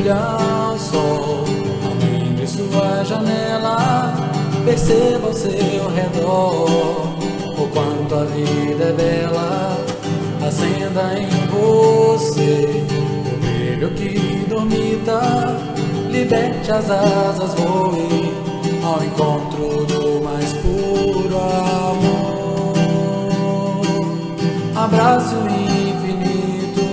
brilha o sol, além de sua janela, perceba ao seu redor o quanto a vida é bela. Acenda em você o brilho que dormita, liberte as asas, voe ao encontro do mais puro amor. Abraço infinito,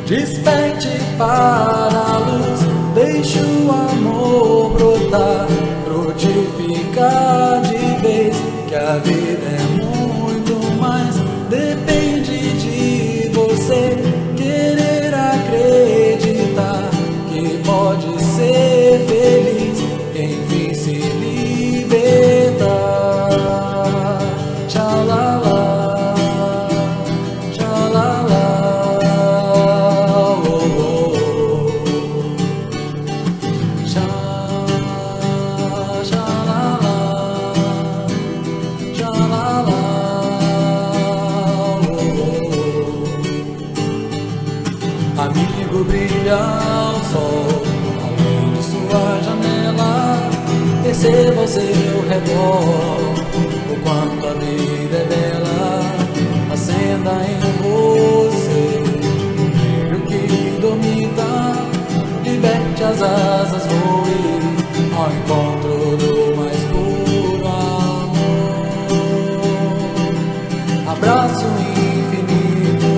desperte para a luz, deixe o amor brotar, frutificar de vez, que a vida é muito mais, depende de você querer acreditar que pode ser feliz, enfim se libertar. Tchalala, tchalala, oh, oh, oh. Tchalala, tchalala, oh, oh. Amigo, brilha o sol, além de sua janela, perceba ao seu redor o quanto a vida é bela. Acenda em você o brilho que dormita, liberte as asas, voe ao encontro do mais puro amor. Abraço infinito,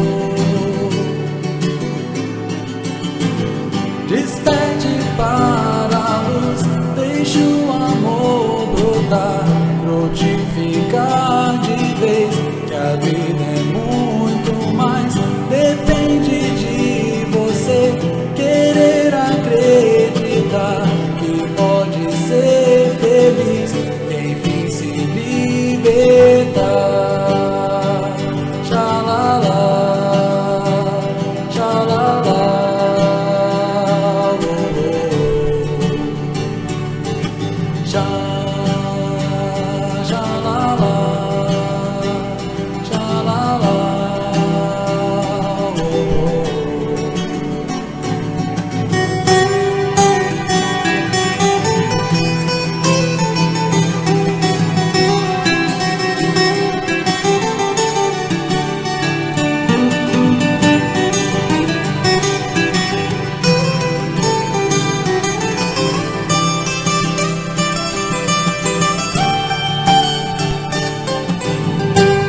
desperte para a luz, deixe o amor brotar, frutificar de vez, que a vida é muito mais, depende de você querer acreditar que pode ser feliz, enfim se libertar. Tchalala, tchalala, oh, oh. Tchalala, tchalala, oh, oh.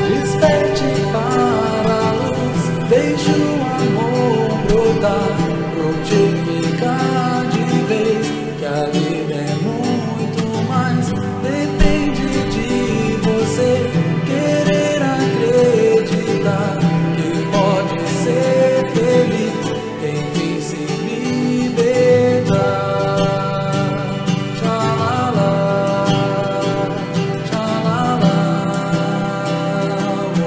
Desperte para a luz, deixe o amor brotar, frutificar de vez, que a vida é muito mais, depende de você querer acreditar que pode ser feliz, enfim se libertar. Tchalala, tchalala, oh, oh.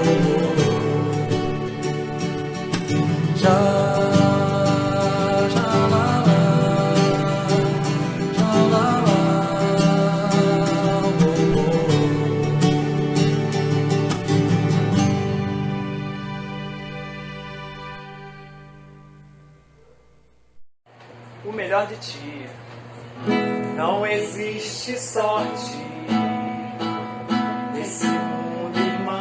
Tchalala, tchalala, oh, oh. O melhor de ti. Não existe sorte nesse mundo, irmão.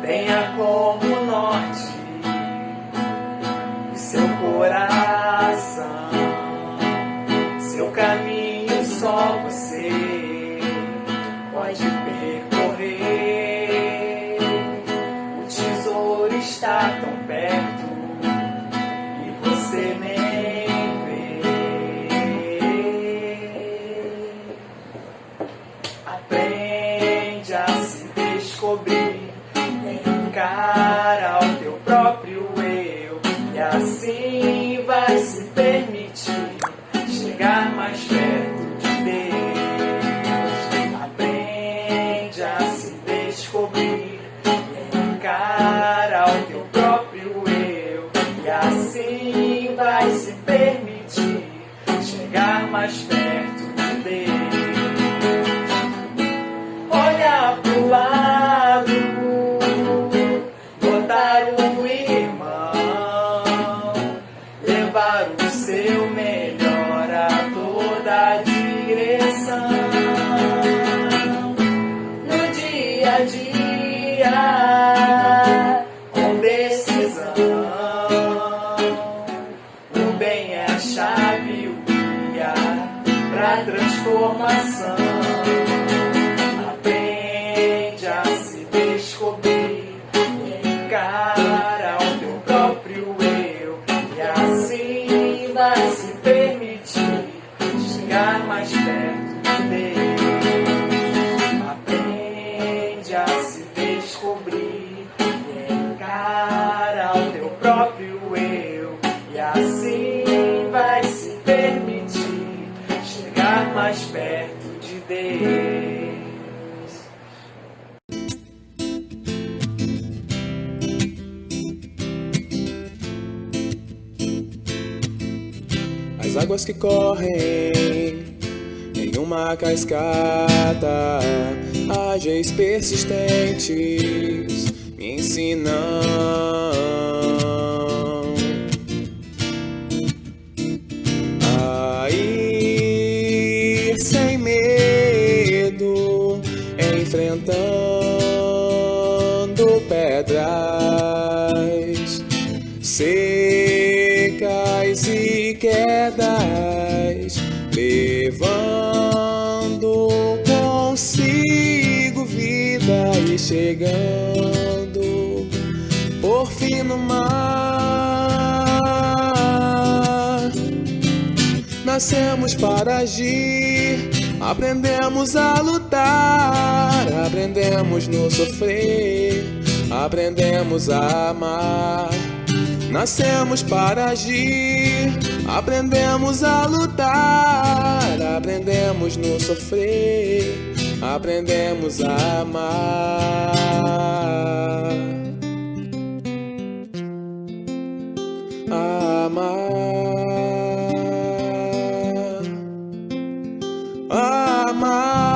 Tenha como norte o seu coração, seu caminho só você pode percorrer. O tesouro está tão perto e você nem vê. Aprende a se descobrir, encara o teu próprio eu, e assim vai se permitir chegar mais perto de Deus. Aprende a se descobrir, encara o teu próprio eu, e assim vai se permitir chegar mais perto de Deus. Olha pro lado, botar o As águas que correm em uma cascata, ágeis persistentes me ensinam a ir sem medo, enfrentando pedras secas e quedas, levando consigo vida e chegando por fim no mar. Nascemos para agir, aprendemos a lutar, aprendemos no sofrer, aprendemos a amar. Nascemos para agir, aprendemos a lutar, aprendemos no sofrer, aprendemos a amar. A amar, a amar.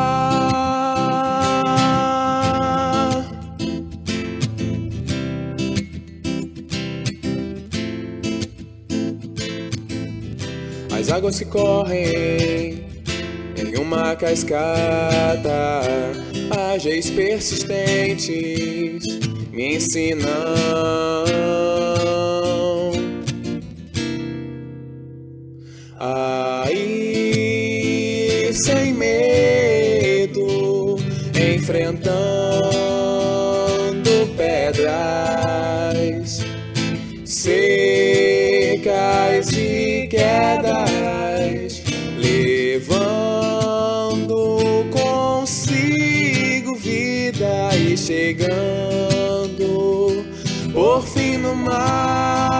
As águas que correm em uma cascata, ágeis persistentes me ensinam a ir sem medo, enfrentando pedras secas e quedas, levando consigo vida e chegando por fim no mar.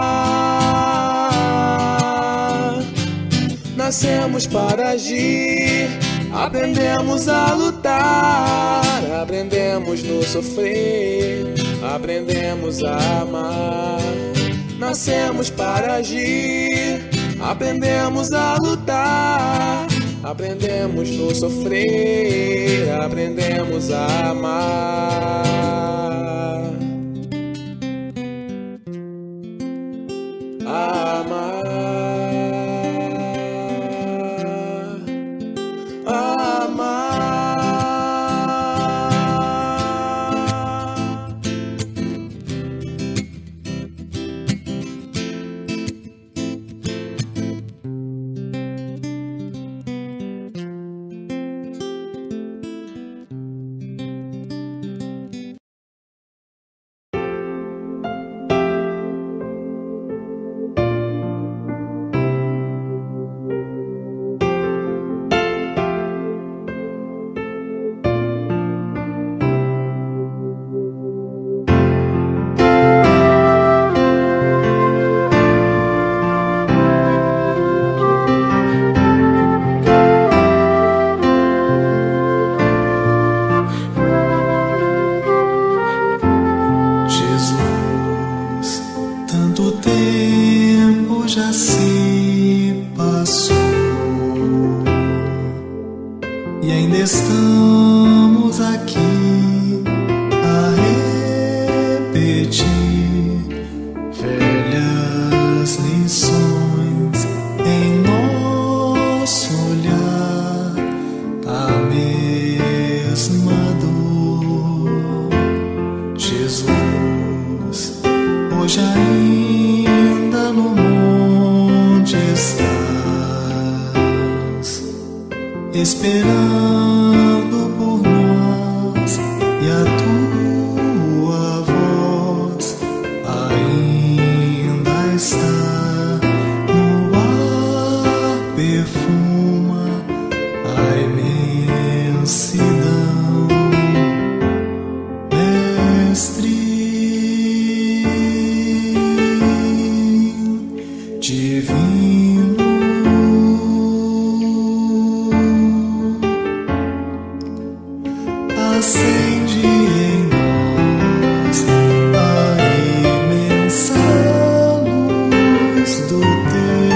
Nascemos para agir, aprendemos a lutar, aprendemos no sofrer, aprendemos a amar. Nascemos para agir, aprendemos a lutar, aprendemos no sofrer, aprendemos a amar. A amar. A amar. já se passou e ainda estamos aqui a repetir velhas lições em nosso olhar, a mesma dor. Jesus, hoje ainda no monte estás, esperando por nós, e a tua voz ainda está no ar, perfuma a imensidão, Mestre divino. Acende em nós a imensa luz do teu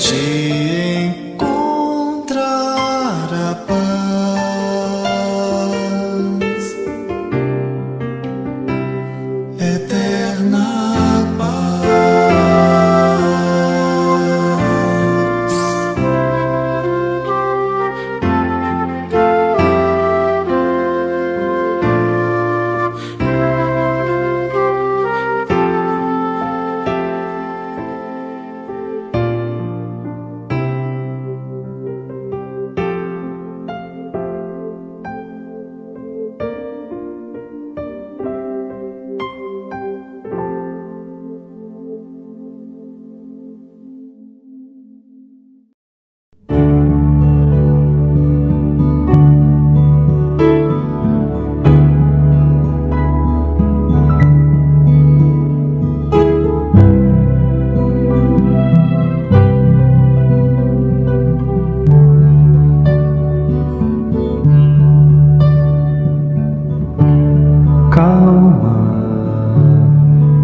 de encontrar a paz, eterna paz.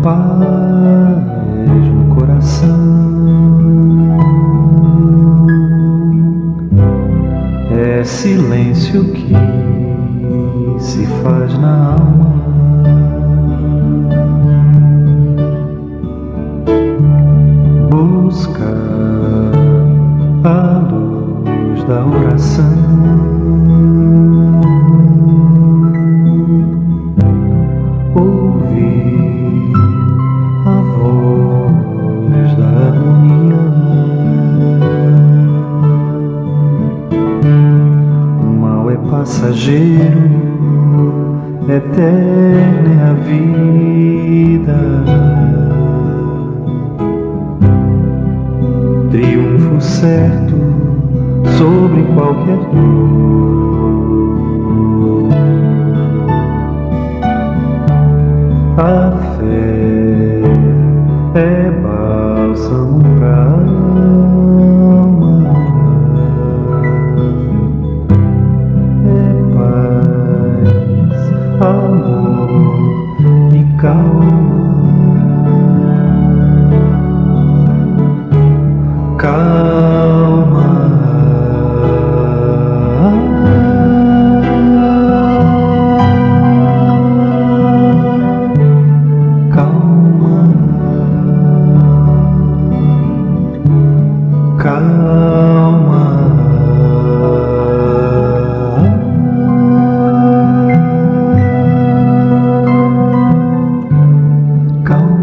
Paz no coração, é silêncio que se faz na alma. Busca a luz da oração, ouvir a voz da harmonia. O mal é passageiro, eterna é a vida. Triunfo certo sobre qualquer dor. A fé é bálsamo pra alma, é paz, amor e calma. Calma, calma, calma, calma.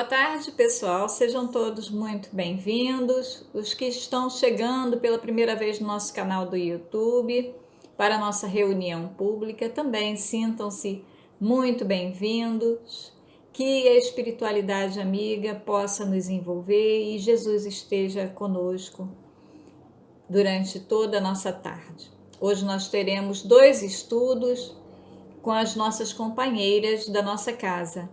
Boa tarde, pessoal. Sejam todos muito bem-vindos. Os que estão chegando pela primeira vez no nosso canal do YouTube, para a nossa reunião pública, também sintam-se muito bem-vindos. Que a espiritualidade amiga possa nos envolver e Jesus esteja conosco durante toda a nossa tarde. Hoje nós teremos 2 estudos com as nossas companheiras da nossa casa.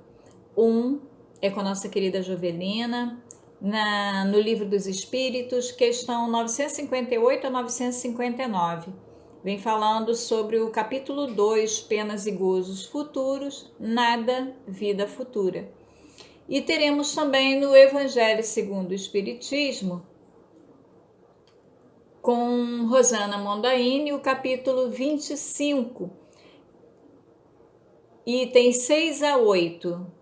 Um é com a nossa querida Jovelina, no Livro dos Espíritos, questão 958 a 959. Vem falando sobre o capítulo 2, Penas e Gozos Futuros, Nada, Vida Futura. E teremos também no Evangelho segundo o Espiritismo, com Rosana Mondaini, o capítulo 25, itens 6 a 8.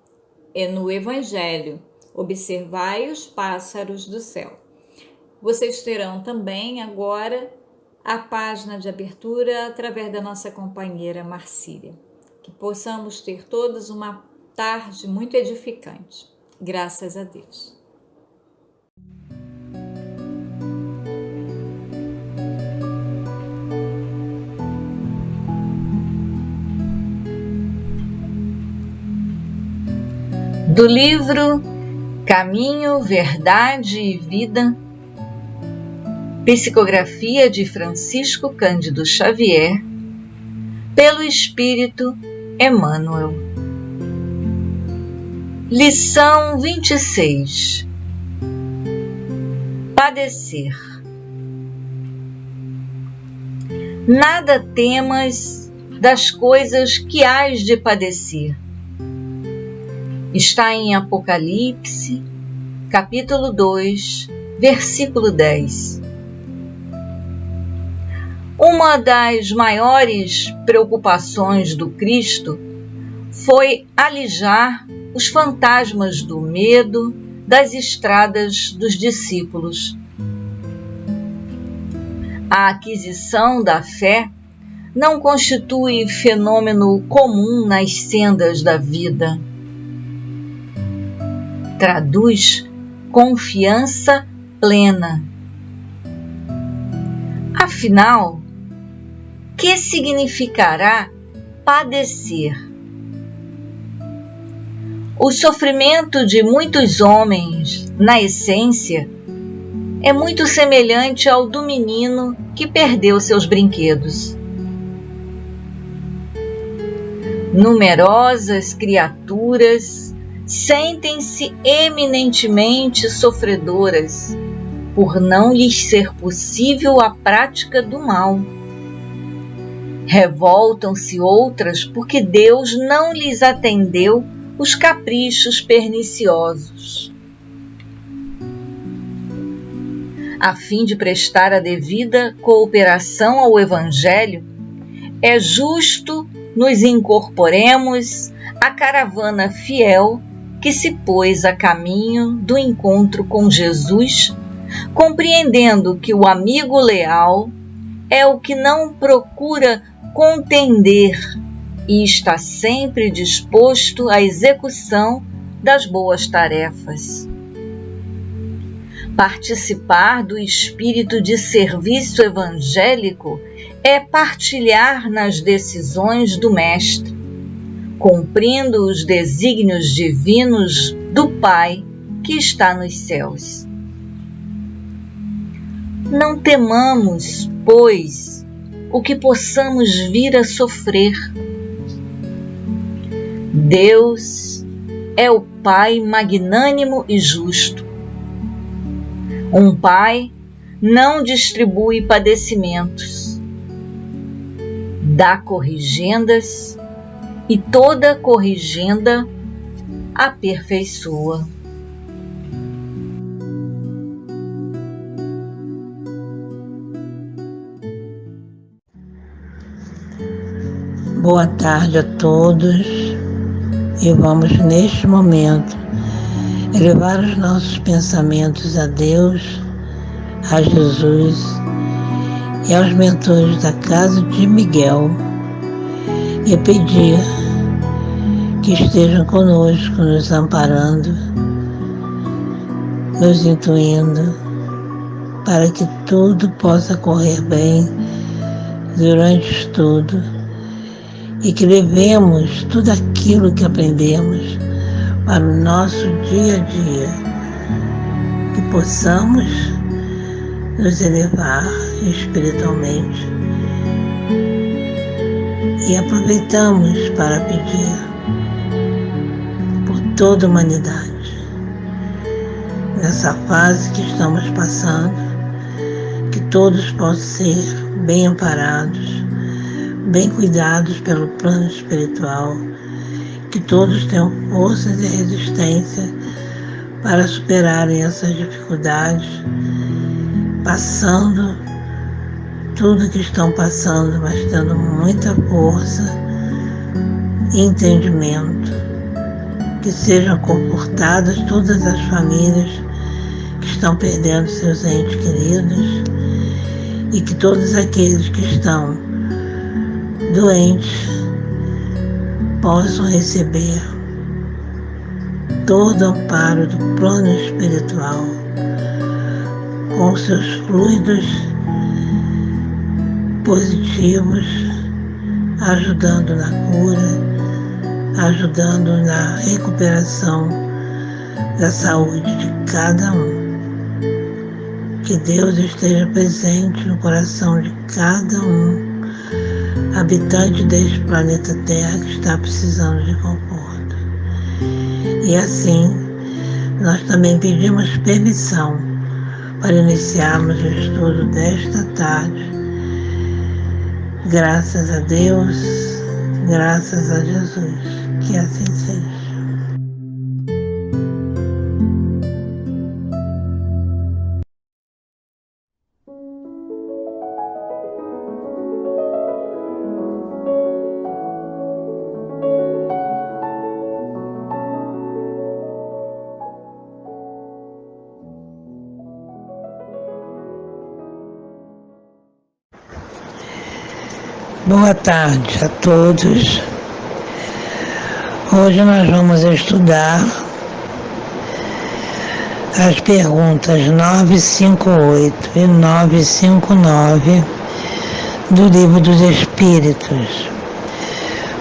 É no Evangelho, observai os pássaros do céu. Vocês terão também agora a página de abertura através da nossa companheira Marcília. Que possamos ter todos uma tarde muito edificante. Graças a Deus. Do livro Caminho, Verdade e Vida, psicografia de Francisco Cândido Xavier, pelo Espírito Emmanuel. Lição 26. Padecer. Nada temas das coisas que hás de padecer. Está em Apocalipse, capítulo 2, versículo 10. Uma das maiores preocupações do Cristo foi alijar os fantasmas do medo das estradas dos discípulos. A aquisição da fé não constitui fenômeno comum nas sendas da vida. Traduz confiança plena. Afinal, que significará padecer? O sofrimento de muitos homens, na essência, é muito semelhante ao do menino que perdeu seus brinquedos. Numerosas criaturas sentem-se eminentemente sofredoras por não lhes ser possível a prática do mal. Revoltam-se outras porque Deus não lhes atendeu os caprichos perniciosos. A fim de prestar a devida cooperação ao Evangelho, é justo nos incorporemos à caravana fiel que se pôs a caminho do encontro com Jesus, compreendendo que o amigo leal é o que não procura contender e está sempre disposto à execução das boas tarefas. Participar do espírito de serviço evangélico é partilhar nas decisões do Mestre, cumprindo os desígnios divinos do Pai que está nos céus. Não temamos, pois, o que possamos vir a sofrer. Deus é o Pai magnânimo e justo. Um Pai não distribui padecimentos, dá corrigendas e toda corrigenda aperfeiçoa. Boa tarde a todos e vamos neste momento elevar os nossos pensamentos a Deus, a Jesus e aos mentores da Casa de Miguel e pedir que estejam conosco, nos amparando nos intuindo para que tudo possa correr bem durante o estudo e que levemos tudo aquilo que aprendemos para o nosso dia a dia, que possamos nos elevar espiritualmente. E aproveitamos para pedir por toda a humanidade, nessa fase que estamos passando, que todos possam ser bem amparados, bem cuidados pelo plano espiritual, que todos tenham forças e resistência para superarem essas dificuldades, passando tudo que estão passando, mas tendo muita força e entendimento. Que sejam confortadas todas as famílias que estão perdendo seus entes queridos e que todos aqueles que estão doentes possam receber todo o amparo do plano espiritual com seus fluidos positivos, ajudando na cura, ajudando na recuperação da saúde de cada um. Que Deus esteja presente no coração de cada um habitante deste planeta Terra que está precisando de conforto. E assim, nós também pedimos permissão para iniciarmos o estudo desta tarde. Graças a Deus, graças a Jesus, que assim seja. Boa tarde a todos. Hoje nós vamos estudar as perguntas 958 e 959 do Livro dos Espíritos,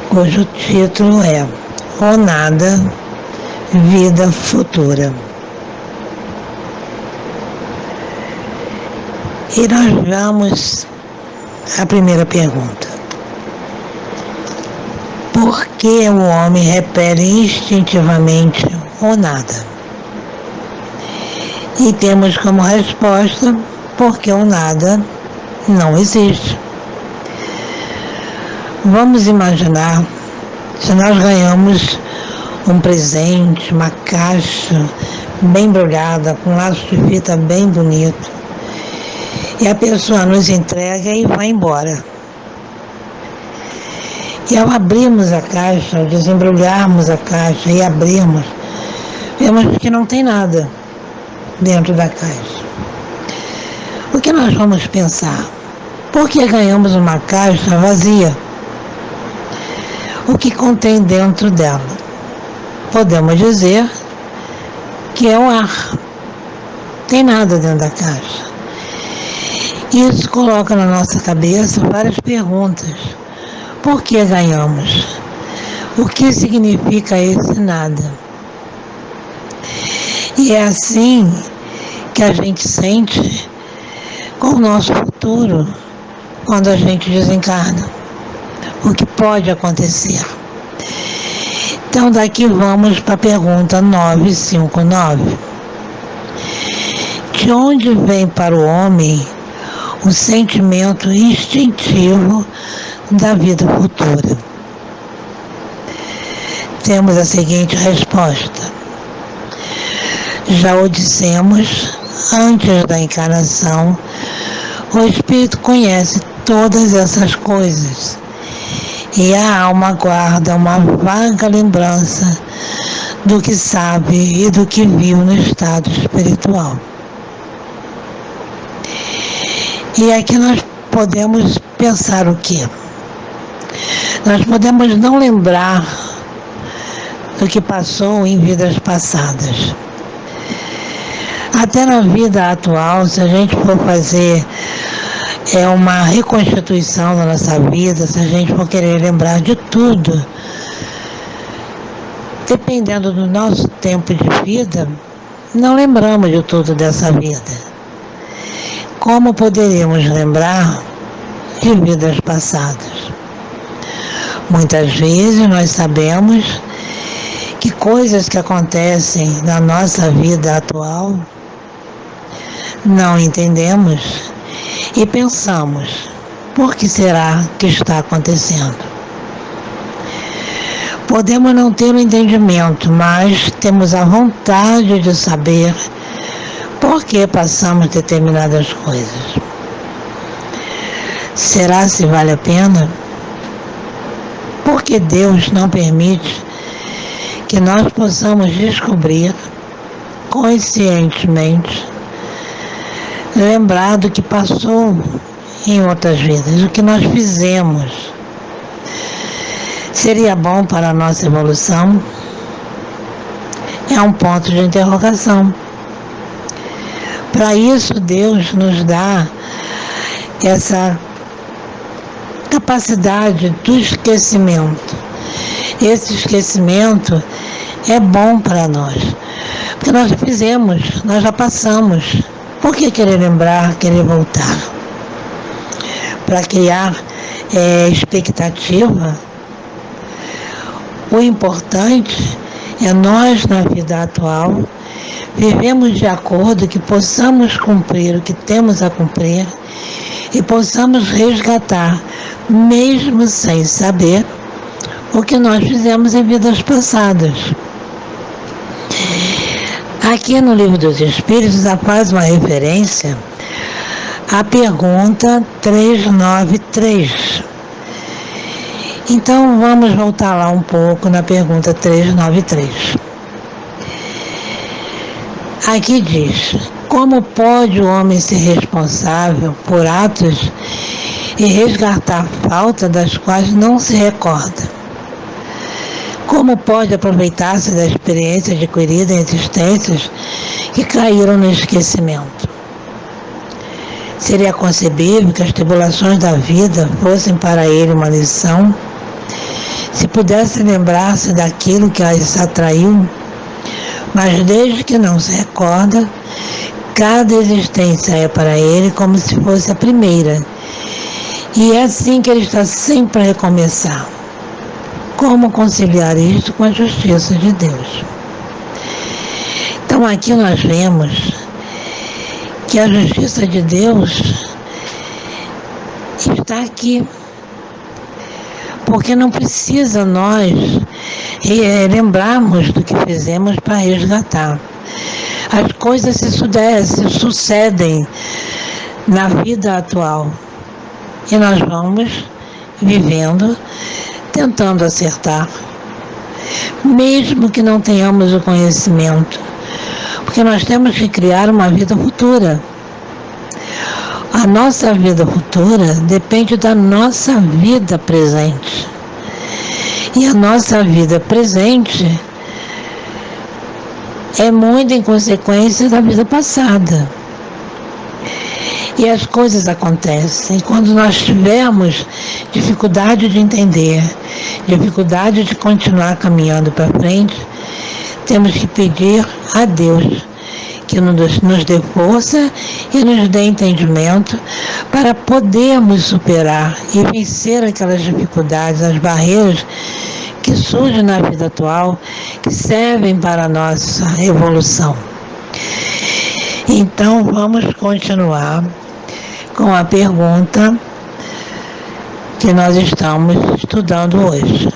cujo título é O Nada, Vida Futura. E nós vamos à primeira pergunta. Por que o homem repele instintivamente o nada? E temos como resposta, porque o nada não existe. Vamos imaginar se nós ganhamos um presente, uma caixa bem embrulhada, com um laço de fita bem bonito, e a pessoa nos entrega e vai embora. E ao abrirmos a caixa, ao desembrulharmos a caixa e abrirmos, vemos que não tem nada dentro da caixa. O que nós vamos pensar? Por que ganhamos uma caixa vazia? O que contém dentro dela? Podemos dizer que é o ar. Não tem nada dentro da caixa. Isso coloca na nossa cabeça várias perguntas. Por que ganhamos? O que significa esse nada? E é assim que a gente sente com o nosso futuro quando a gente desencarna. O que pode acontecer? Então daqui vamos para a pergunta 959. De onde vem para o homem o sentimento instintivo da vida futura? Temos a seguinte resposta. Já o dissemos, antes da encarnação, o espírito conhece todas essas coisas e a alma guarda uma vaga lembrança do que sabe e do que viu no estado espiritual. E aqui nós podemos pensar o quê? Nós podemos não lembrar do que passou em vidas passadas. Até na vida atual, se a gente for fazer uma reconstituição da nossa vida, se a gente for querer lembrar de tudo, dependendo do nosso tempo de vida, não lembramos de tudo dessa vida. Como poderíamos lembrar de vidas passadas? Muitas vezes nós sabemos que coisas que acontecem na nossa vida atual não entendemos e pensamos, por que será que está acontecendo? Podemos não ter o entendimento, mas temos a vontade de saber por que passamos determinadas coisas. Será se vale a pena? Por que Deus não permite que nós possamos descobrir conscientemente, lembrar do que passou em outras vidas, o que nós fizemos? Seria bom para a nossa evolução? É um ponto de interrogação. Para isso, Deus nos dá essa capacidade do esquecimento. Esse esquecimento é bom para nós, porque nós já fizemos, nós já passamos. Por que querer lembrar, querer voltar? Para criar expectativa? O importante é nós, na vida atual, vivemos de acordo que possamos cumprir o que temos a cumprir e possamos resgatar, mesmo sem saber, o que nós fizemos em vidas passadas. Aqui no Livro dos Espíritos já faz uma referência à pergunta 393. Então vamos voltar lá um pouco na pergunta 393. Aqui diz: como pode o homem ser responsável por atos e resgatar falta das quais não se recorda? Como pode aproveitar-se da experiência adquirida em existências que caíram no esquecimento? Seria concebível que as tribulações da vida fossem para ele uma lição, se pudesse lembrar-se daquilo que as atraiu, mas desde que não se recorda, cada existência é para ele como se fosse a primeira, e é assim que ele está sempre a recomeçar. Como conciliar isto com a justiça de Deus? Então aqui nós vemos que a justiça de Deus está aqui, porque não precisa nós lembrarmos do que fizemos para resgatar. As coisas se sucedem na vida atual e nós vamos vivendo, tentando acertar, mesmo que não tenhamos o conhecimento, porque nós temos que criar uma vida futura. A nossa vida futura depende da nossa vida presente. E a nossa vida presente é muito em consequência da vida passada. E as coisas acontecem. E quando nós tivermos dificuldade de entender, dificuldade de continuar caminhando para frente, temos que pedir a Deus que nos dê força e nos dê entendimento para podermos superar e vencer aquelas dificuldades, as barreiras que surgem na vida atual, que servem para a nossa evolução. Então, vamos continuar com a pergunta que nós estamos estudando hoje.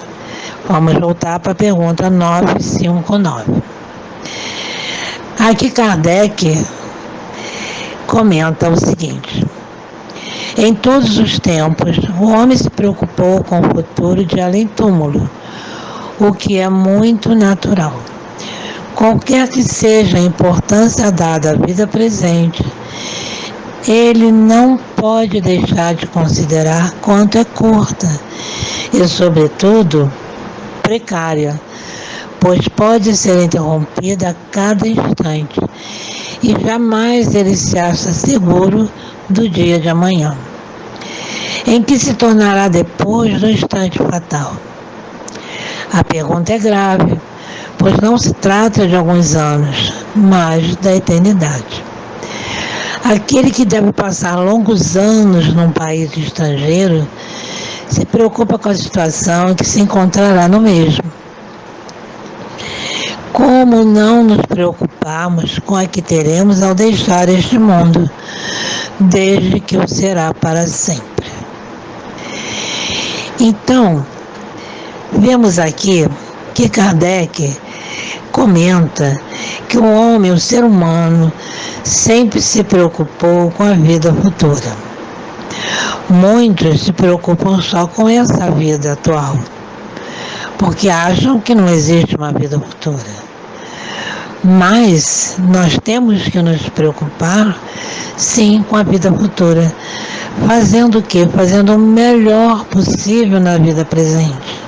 Vamos voltar para a pergunta 959. Aqui Kardec comenta o seguinte: em todos os tempos, o homem se preocupou com o futuro de além-túmulo, o que é muito natural. Qualquer que seja a importância dada à vida presente, ele não pode deixar de considerar quanto é curta e, sobretudo, precária, pois pode ser interrompida a cada instante e jamais ele se acha seguro do dia de amanhã, em que se tornará depois do instante fatal. A pergunta é grave, pois não se trata de alguns anos, mas da eternidade. Aquele que deve passar longos anos num país estrangeiro se preocupa com a situação que se encontrará no mesmo. Como não nos preocuparmos com a que teremos ao deixar este mundo, desde que o será para sempre? Então, vemos aqui que Kardec comenta que o homem, o ser humano, sempre se preocupou com a vida futura. Muitos se preocupam só com essa vida atual, porque acham que não existe uma vida futura. Mas nós temos que nos preocupar, sim, com a vida futura. Fazendo o quê? Fazendo o melhor possível na vida presente.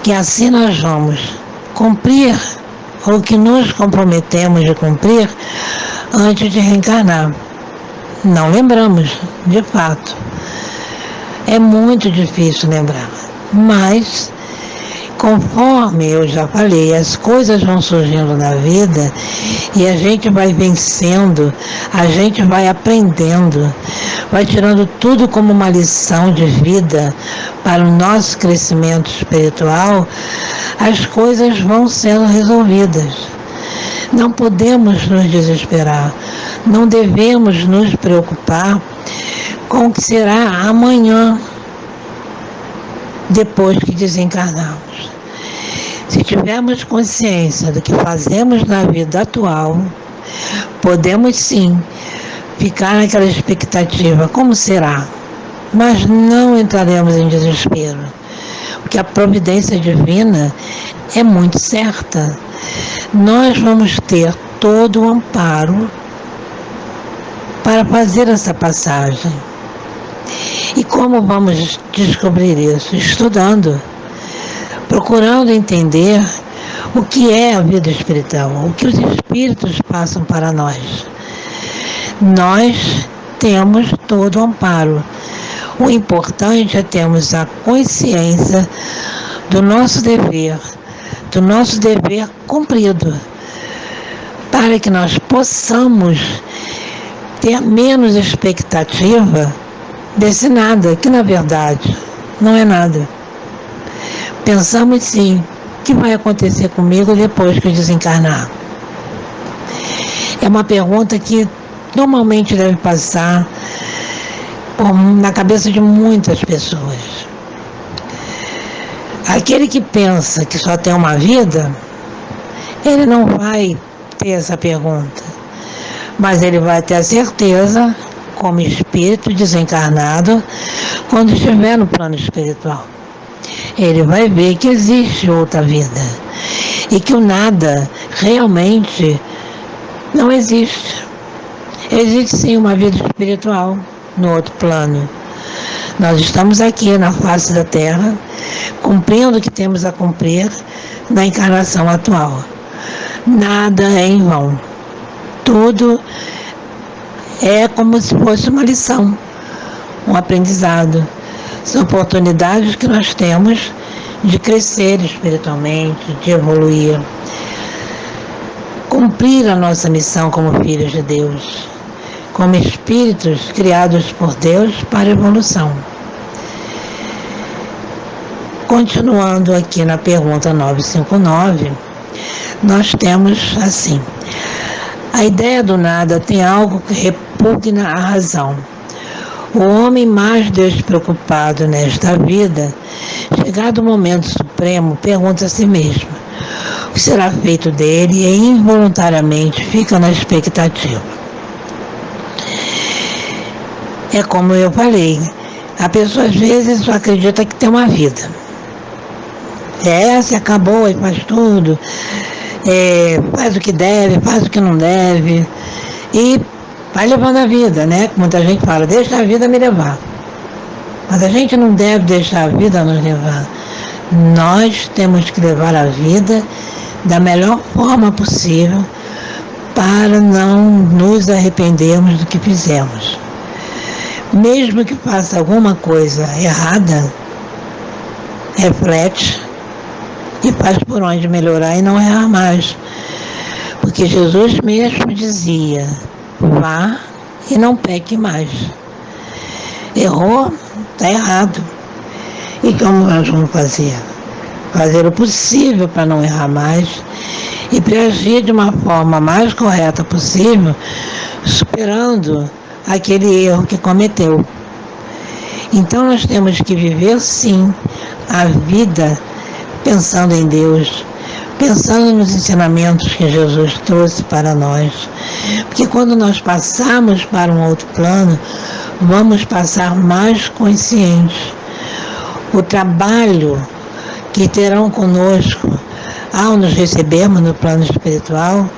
Que assim nós vamos cumprir o que nos comprometemos de cumprir antes de reencarnar. Não lembramos, de fato. É muito difícil lembrar. Mas, conforme eu já falei, as coisas vão surgindo na vida e a gente vai vencendo, a gente vai aprendendo, vai tirando tudo como uma lição de vida para o nosso crescimento espiritual, as coisas vão sendo resolvidas. Não podemos nos desesperar, não devemos nos preocupar com o que será amanhã, depois que desencarnarmos. Se tivermos consciência do que fazemos na vida atual, podemos sim ficar naquela expectativa, como será? Mas não entraremos em desespero, porque a providência divina é muito certa. Nós vamos ter todo o amparo para fazer essa passagem. E como vamos descobrir isso? Estudando, procurando entender o que é a vida espiritual, o que os espíritos passam para nós. Nós temos todo o amparo. O importante é termos a consciência do nosso dever cumprido, para que nós possamos ter menos expectativa desse nada, que na verdade não é nada. Pensamos sim, o que vai acontecer comigo depois que eu desencarnar? É uma pergunta que normalmente deve passar na cabeça de muitas pessoas. Aquele que pensa que só tem uma vida, ele não vai ter essa pergunta, mas ele vai ter a certeza, como espírito desencarnado, quando estiver no plano espiritual. Ele vai ver que existe outra vida e que o nada realmente não existe. Existe sim uma vida espiritual no outro plano. Nós estamos aqui na face da Terra, cumprindo o que temos a cumprir na encarnação atual. Nada é em vão. Tudo é como se fosse uma lição, um aprendizado. São oportunidades que nós temos de crescer espiritualmente, de evoluir, cumprir a nossa missão como filhos de Deus, como espíritos criados por Deus para a evolução. Continuando aqui na pergunta 959, nós temos assim: a ideia do nada tem algo que repugna a razão. O homem mais despreocupado nesta vida, chegado o momento supremo, pergunta a si mesmo o que será feito dele e involuntariamente fica na expectativa. É como eu falei, a pessoa às vezes só acredita que tem uma vida. Se acabou e faz tudo, faz o que deve, faz o que não deve, e vai levando a vida, né? Muita gente fala, deixa a vida me levar. Mas a gente não deve deixar a vida nos levar. Nós temos que levar a vida da melhor forma possível para não nos arrependermos do que fizemos. Mesmo que faça alguma coisa errada, reflete e faz por onde melhorar e não errar mais. Porque Jesus mesmo dizia, vá e não peque mais. Errou, está errado. E como nós vamos fazer? Fazer o possível para não errar mais e para agir de uma forma mais correta possível, superando aquele erro que cometeu. Então nós temos que viver sim a vida pensando em Deus, pensando nos ensinamentos que Jesus trouxe para nós. Porque quando nós passarmos para um outro plano, vamos passar mais conscientes. O trabalho que terão conosco ao nos recebermos no plano espiritual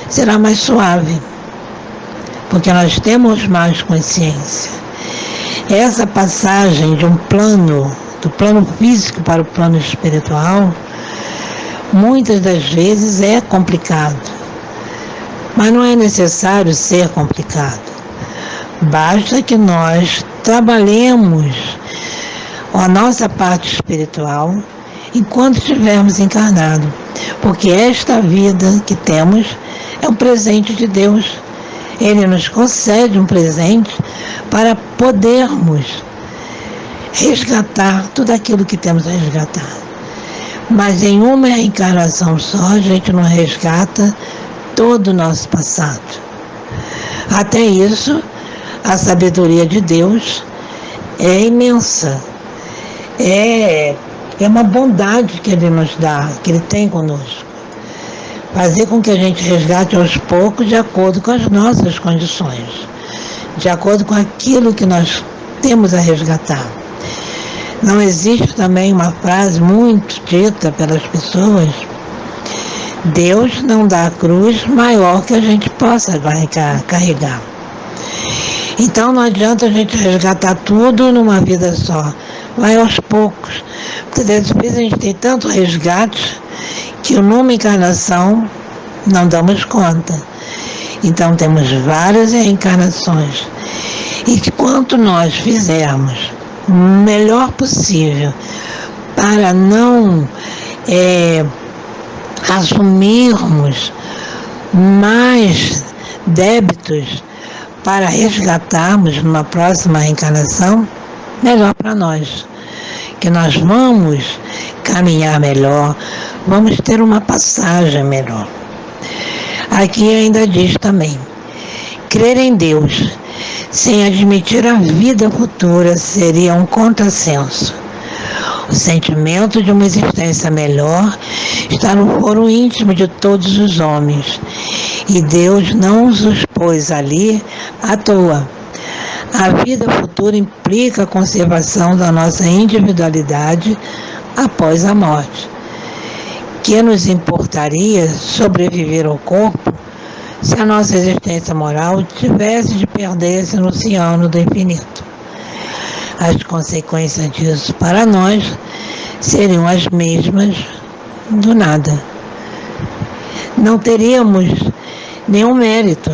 será mais suave, porque nós temos mais consciência. Essa passagem de um plano, do plano físico para o plano espiritual, muitas das vezes é complicado, mas não é necessário ser complicado. Basta que nós trabalhemos a nossa parte espiritual enquanto estivermos encarnados, porque esta vida que temos é um presente de Deus. Ele nos concede um presente para podermos resgatar tudo aquilo que temos a resgatar. Mas em uma reencarnação só, a gente não resgata todo o nosso passado. Até isso, a sabedoria de Deus é imensa. É uma bondade que Ele nos dá, que Ele tem conosco. Fazer com que a gente resgate aos poucos de acordo com as nossas condições, de acordo com aquilo que nós temos a resgatar. Não existe também uma frase muito dita pelas pessoas: Deus não dá a cruz maior que a gente possa carregar. Então não adianta a gente resgatar tudo numa vida só. Vai aos poucos. Porque às vezes a gente tem tanto resgate que numa encarnação não damos conta. Então temos várias reencarnações. E que quanto nós fizermos o melhor possível para não assumirmos mais débitos para resgatarmos numa próxima reencarnação, melhor para nós. Que nós vamos caminhar melhor, vamos ter uma passagem melhor. Aqui ainda diz também, crer em Deus sem admitir a vida futura seria um contrassenso. O sentimento de uma existência melhor está no foro íntimo de todos os homens, e Deus não os pôs ali à toa. A vida futura implica a conservação da nossa individualidade após a morte. Que nos importaria sobreviver ao corpo se a nossa existência moral tivesse de perder-se no oceano do infinito? As consequências disso para nós seriam as mesmas do nada. Não teríamos nenhum mérito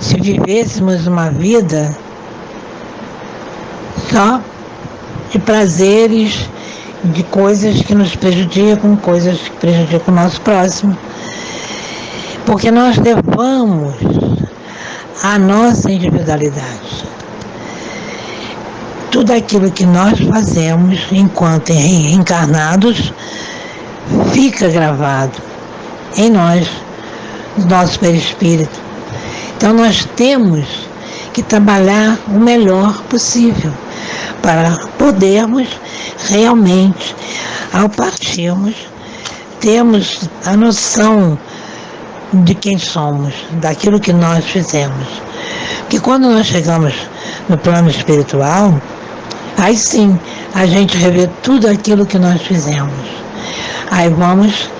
se vivêssemos uma vida só de prazeres, de coisas que nos prejudicam, coisas que prejudicam o nosso próximo. Porque nós levamos a nossa individualidade. Tudo aquilo que nós fazemos enquanto encarnados fica gravado em nós, no nosso perispírito. Então nós temos que trabalhar o melhor possível para podermos realmente, ao partirmos, termos a noção de quem somos, daquilo que nós fizemos. Porque quando nós chegamos no plano espiritual, aí sim a gente revê tudo aquilo que nós fizemos. Aí vamos,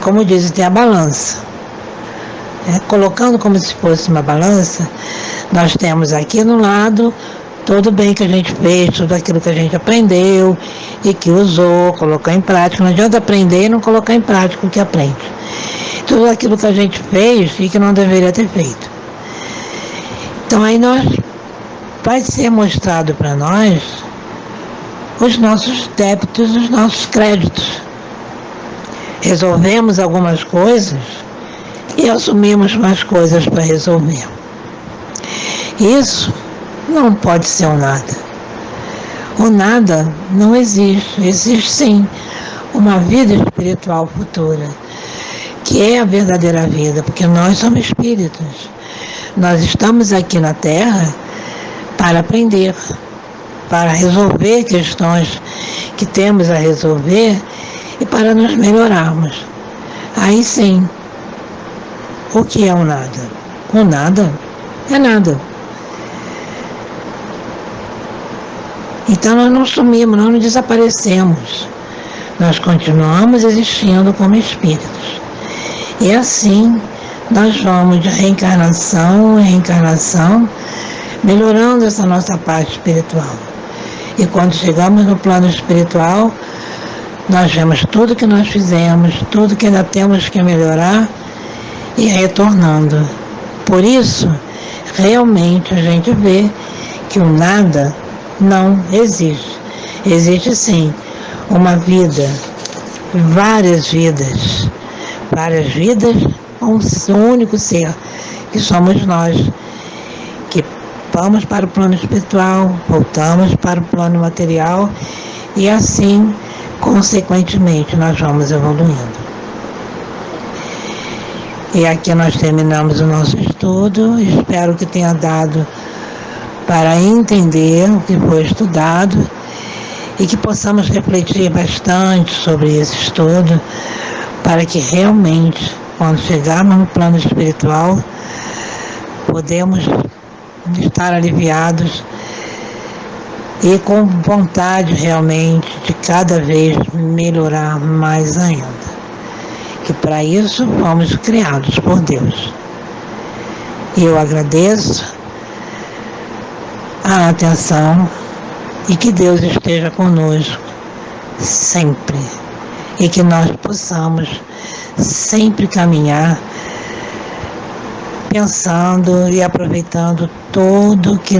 como diz, tem a balança. Colocando como se fosse uma balança, nós temos aqui no lado todo o bem que a gente fez, tudo aquilo que a gente aprendeu e que usou, colocou em prática. Não adianta aprender e não colocar em prática o que aprende. tudo aquilo que a gente fez e que não deveria ter feito. Então aí vai ser mostrado para nós os nossos débitos, os nossos créditos. Resolvemos algumas coisas e assumimos mais coisas para resolver. Isso não pode ser o nada. O nada não existe. Existe sim uma vida espiritual futura, que é a verdadeira vida, porque nós somos espíritos. Nós estamos aqui na Terra para aprender, para resolver questões que temos a resolver e para nos melhorarmos. Aí sim, o que é o nada? O nada é nada. Então nós não sumimos, nós não desaparecemos. Nós continuamos existindo como espíritos. E assim nós vamos de reencarnação em reencarnação, melhorando essa nossa parte espiritual. E quando chegamos no plano espiritual, nós vemos tudo que nós fizemos, tudo que ainda temos que melhorar e retornando. Por isso, realmente a gente vê que o nada não existe. Existe sim uma vida, várias vidas com um único ser, que somos nós, que vamos para o plano espiritual, voltamos para o plano material e assim, consequentemente, nós vamos evoluindo. E aqui nós terminamos o nosso estudo, espero que tenha dado para entender o que foi estudado e que possamos refletir bastante sobre esse estudo, para que realmente, quando chegarmos no plano espiritual, podemos estar aliviados e com vontade realmente de cada vez melhorar mais ainda. Que para isso fomos criados por Deus. E eu agradeço a atenção e que Deus esteja conosco sempre. E que nós possamos sempre caminhar pensando e aproveitando tudo que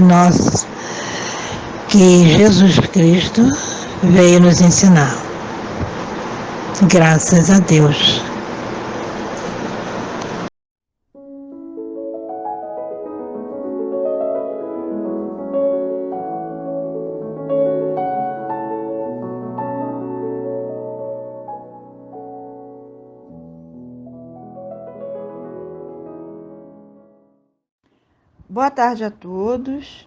Jesus Cristo veio nos ensinar. Graças a Deus. Boa tarde a todos,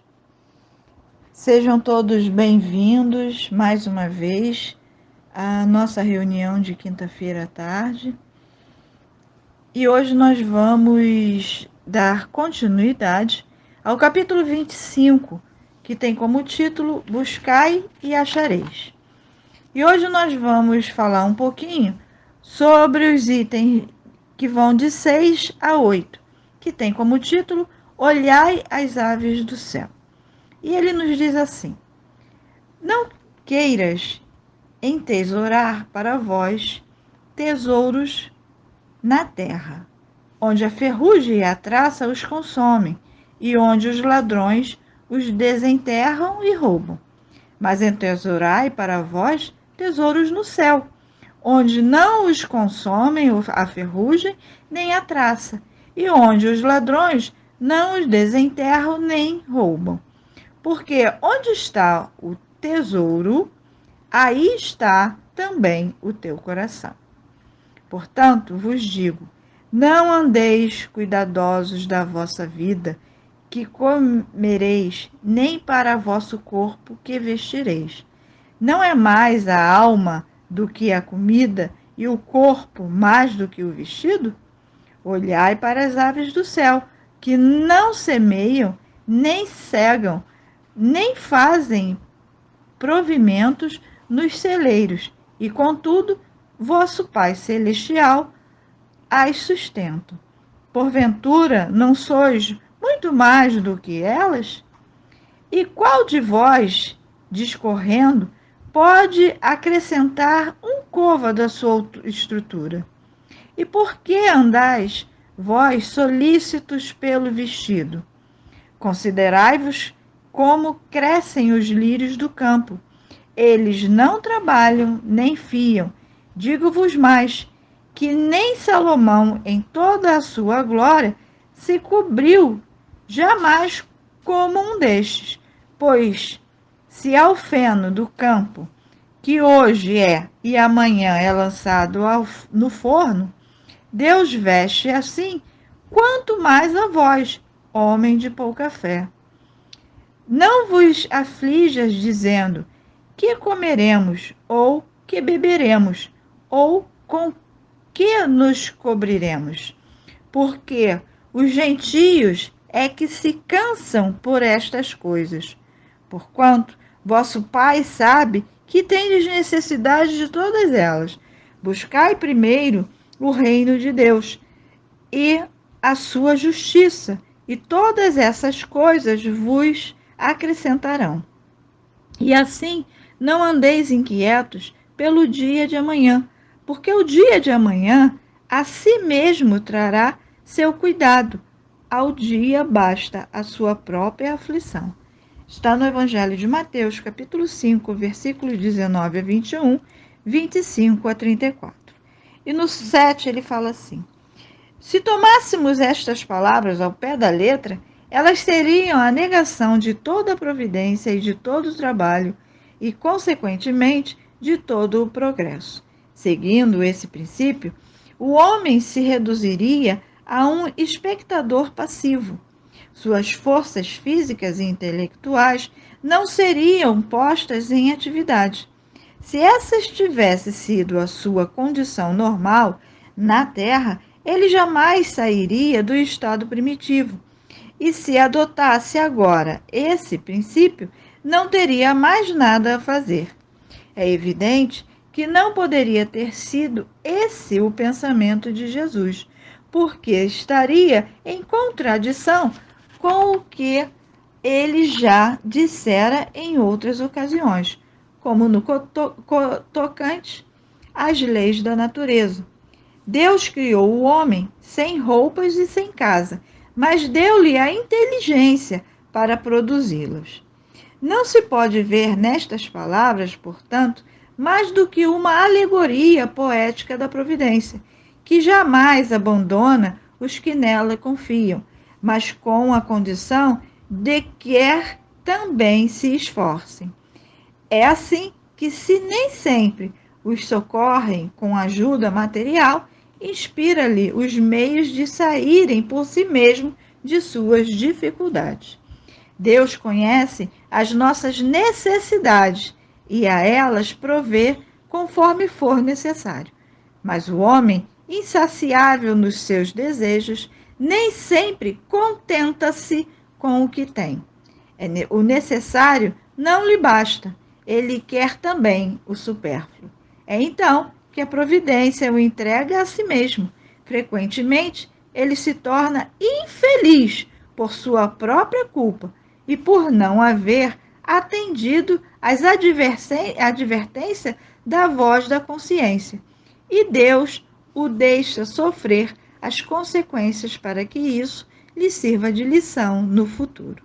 sejam todos bem-vindos mais uma vez à nossa reunião de quinta-feira à tarde. E hoje nós vamos dar continuidade ao capítulo 25, que tem como título Buscai e Achareis. E hoje nós vamos falar um pouquinho sobre os itens que vão de 6 a 8, que tem como título Olhai as aves do céu. E ele nos diz assim: não queiras entesourar para vós tesouros na terra, onde a ferrugem e a traça os consomem, e onde os ladrões os desenterram e roubam. Mas entesourai para vós tesouros no céu, onde não os consomem a ferrugem nem a traça, e onde os ladrões não os desenterram nem roubam. Porque onde está o tesouro, aí está também o teu coração. Portanto, vos digo, não andeis cuidadosos da vossa vida, que comereis, nem para vosso corpo que vestireis. Não é mais a alma do que a comida, e o corpo mais do que o vestido? Olhai para as aves do céu, que não semeiam, nem cegam, nem fazem provimentos nos celeiros, e contudo, vosso Pai Celestial as sustenta. Porventura, não sois muito mais do que elas? E qual de vós, discorrendo, pode acrescentar um côvado à sua estrutura? E por que andais vós solícitos pelo vestido? Considerai-vos como crescem os lírios do campo. Eles não trabalham nem fiam. Digo-vos mais, que nem Salomão, em toda a sua glória, se cobriu jamais como um destes. Pois, se ao feno do campo, que hoje é e amanhã é lançado no forno, Deus veste assim, quanto mais a vós, homem de pouca fé. Não vos aflijas dizendo, que comeremos, ou que beberemos, ou com que nos cobriremos? Porque os gentios é que se cansam por estas coisas. Porquanto vosso Pai sabe que tendes necessidade de todas elas. Buscai primeiro o reino de Deus e a sua justiça, e todas essas coisas vos acrescentarão. E assim não andeis inquietos pelo dia de amanhã, porque o dia de amanhã a si mesmo trará seu cuidado. Ao dia basta a sua própria aflição. Está no Evangelho de Mateus, capítulo 5, versículos 19 a 21, 25 a 34. E no 7 ele fala assim: se tomássemos estas palavras ao pé da letra, elas seriam a negação de toda a providência e de todo o trabalho, e, consequentemente, de todo o progresso. Seguindo esse princípio, o homem se reduziria a um espectador passivo. Suas forças físicas e intelectuais não seriam postas em atividade. Se essa tivesse sido a sua condição normal na Terra, ele jamais sairia do estado primitivo. E se adotasse agora esse princípio, não teria mais nada a fazer. É evidente que não poderia ter sido esse o pensamento de Jesus, porque estaria em contradição com o que ele já dissera em outras ocasiões, como no tocante às leis da natureza. Deus criou o homem sem roupas e sem casa, mas deu-lhe a inteligência para produzi-las. Não se pode ver nestas palavras, portanto, mais do que uma alegoria poética da providência, que jamais abandona os que nela confiam, mas com a condição de que também se esforcem. É assim que, se nem sempre os socorrem com ajuda material, inspira-lhe os meios de saírem por si mesmo de suas dificuldades. Deus conhece as nossas necessidades e a elas provê conforme for necessário. Mas o homem, insaciável nos seus desejos, nem sempre contenta-se com o que tem. O necessário não lhe basta, ele quer também o supérfluo. É então que a providência o entrega a si mesmo. Frequentemente, ele se torna infeliz por sua própria culpa e por não haver atendido às advertências da voz da consciência. E Deus o deixa sofrer as consequências para que isso lhe sirva de lição no futuro.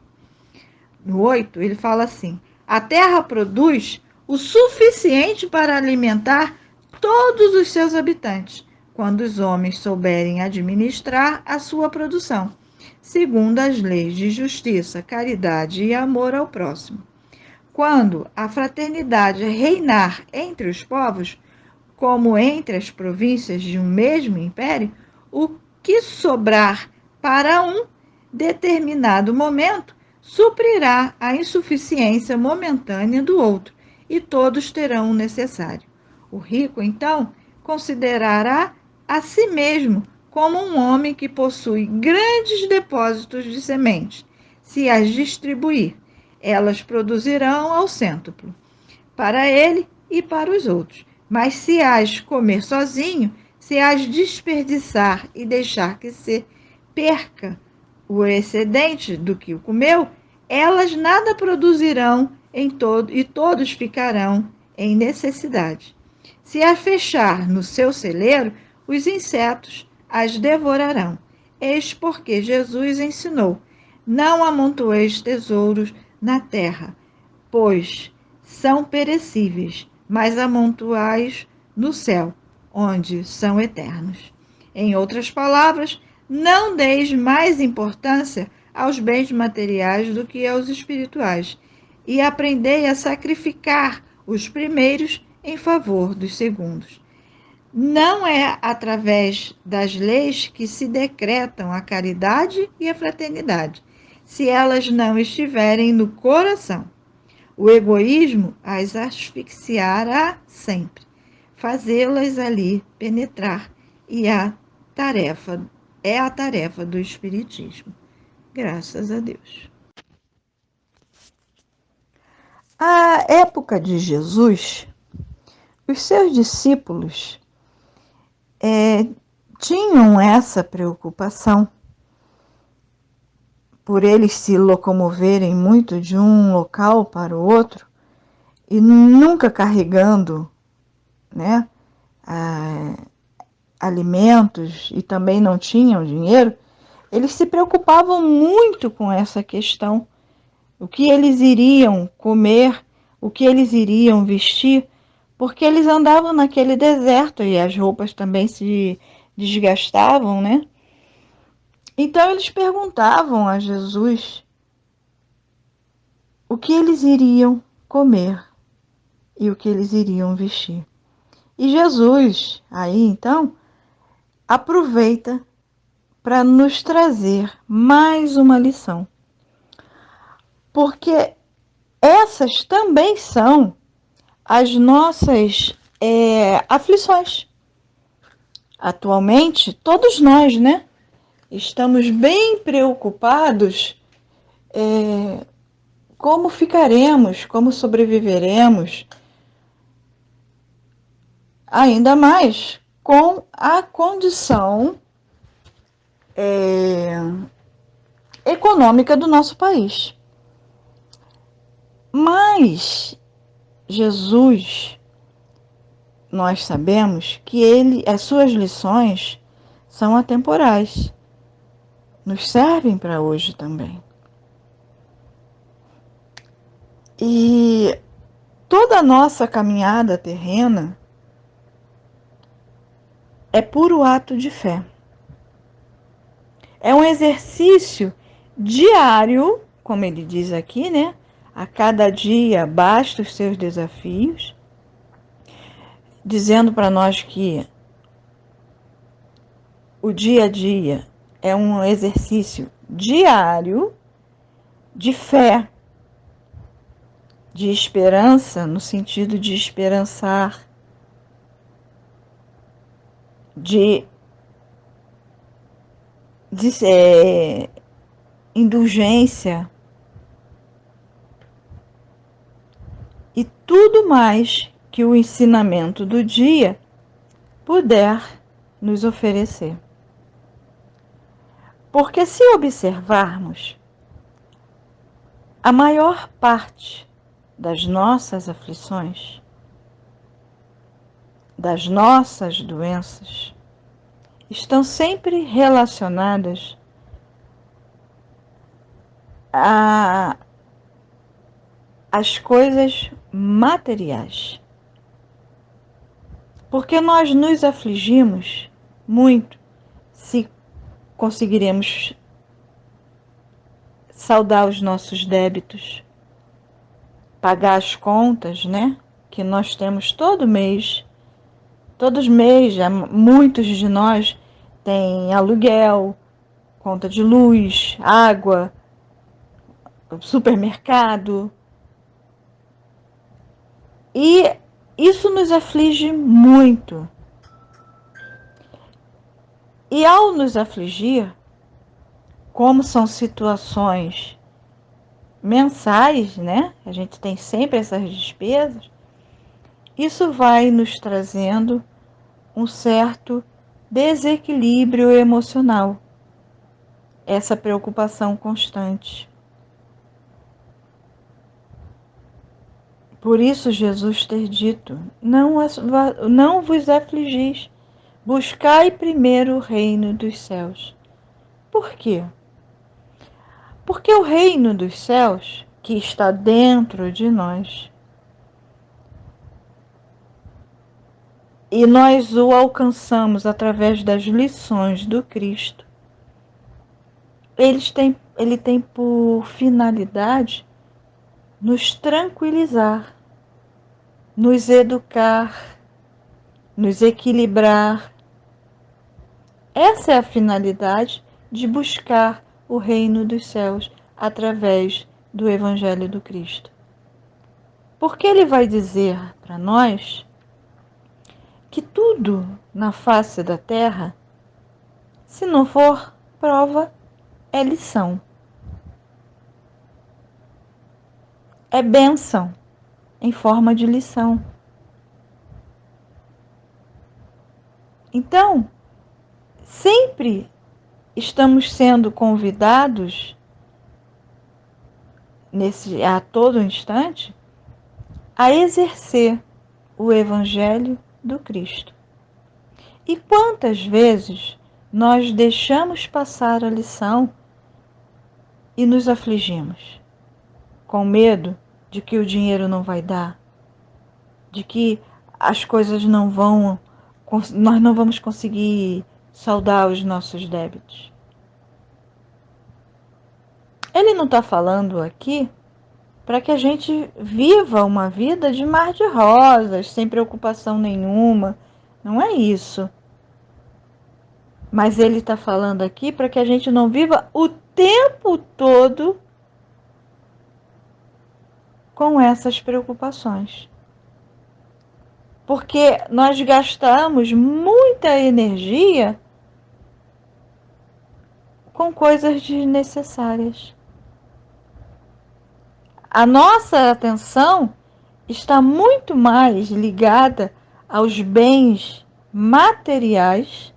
No 8, ele fala assim: a terra produz o suficiente para alimentar todos os seus habitantes, quando os homens souberem administrar a sua produção, segundo as leis de justiça, caridade e amor ao próximo. Quando a fraternidade reinar entre os povos, como entre as províncias de um mesmo império, o que sobrar para um determinado momento suprirá a insuficiência momentânea do outro, e todos terão o necessário. O rico, então, considerará a si mesmo como um homem que possui grandes depósitos de sementes. Se as distribuir, elas produzirão ao cêntuplo, para ele e para os outros. Mas se as comer sozinho, se as desperdiçar e deixar que se perca o excedente do que o comeu, elas nada produzirão e todos ficarão em necessidade. Se a fechar no seu celeiro, os insetos as devorarão. Eis porque Jesus ensinou: não amontoeis tesouros na terra, pois são perecíveis, mas amontoais no céu, onde são eternos. Em outras palavras, não deis mais importância aos bens materiais do que aos espirituais, e aprendei a sacrificar os primeiros em favor dos segundos. Não é através das leis que se decretam a caridade e a fraternidade, se elas não estiverem no coração. O egoísmo as asfixiará sempre, fazê-las ali penetrar, e é a tarefa do Espiritismo. Graças a Deus. À época de Jesus, os seus discípulos tinham essa preocupação por eles se locomoverem muito de um local para o outro e nunca carregando, né, alimentos, e também não tinham dinheiro. Eles se preocupavam muito com essa questão, o que eles iriam comer, o que eles iriam vestir, porque eles andavam naquele deserto e as roupas também se desgastavam, né? Então eles perguntavam a Jesus o que eles iriam comer e o que eles iriam vestir. E Jesus, aí então, aproveita para nos trazer mais uma lição. Porque essas também são as nossas aflições. Atualmente, todos nós, né, estamos bem preocupados como ficaremos, como sobreviveremos, ainda mais com a condição econômica do nosso país. Mas Jesus, nós sabemos que as suas lições são atemporais, nos servem para hoje também. E toda a nossa caminhada terrena é puro ato de fé. É um exercício diário, como ele diz aqui, né? A cada dia basta os seus desafios, dizendo para nós que o dia a dia é um exercício diário de fé, de esperança, no sentido de esperançar, de indulgência e tudo mais que o ensinamento do dia puder nos oferecer. Porque se observarmos, a maior parte das nossas aflições, das nossas doenças, estão sempre relacionadas às coisas materiais. Porque nós nos afligimos muito se conseguiremos saldar os nossos débitos, pagar as contas, né, que nós temos todo mês. Todos os meses, muitos de nós têm aluguel, conta de luz, água, supermercado. E isso nos aflige muito. E ao nos afligir, como são situações mensais, né? A gente tem sempre essas despesas. Isso vai nos trazendo um certo desequilíbrio emocional, essa preocupação constante. Por isso Jesus ter dito: não vos afligis, buscai primeiro o reino dos céus. Por quê? Porque o reino dos céus, que está dentro de nós, e nós o alcançamos através das lições do Cristo, ele tem por finalidade nos tranquilizar, nos educar, nos equilibrar. Essa é a finalidade de buscar o reino dos céus através do Evangelho do Cristo. Porque ele vai dizer para nós que tudo na face da terra, se não for prova, é lição. É bênção em forma de lição. Então, sempre estamos sendo convidados, a todo instante, a exercer o Evangelho do Cristo. E quantas vezes nós deixamos passar a lição e nos afligimos, com medo de que o dinheiro não vai dar, de que as coisas não vão, nós não vamos conseguir saldar os nossos débitos. Ele não está falando aqui para que a gente viva uma vida de mar de rosas, sem preocupação nenhuma. Não é isso. Mas ele está falando aqui para que a gente não viva o tempo todo com essas preocupações. Porque nós gastamos muita energia com coisas desnecessárias. A nossa atenção está muito mais ligada aos bens materiais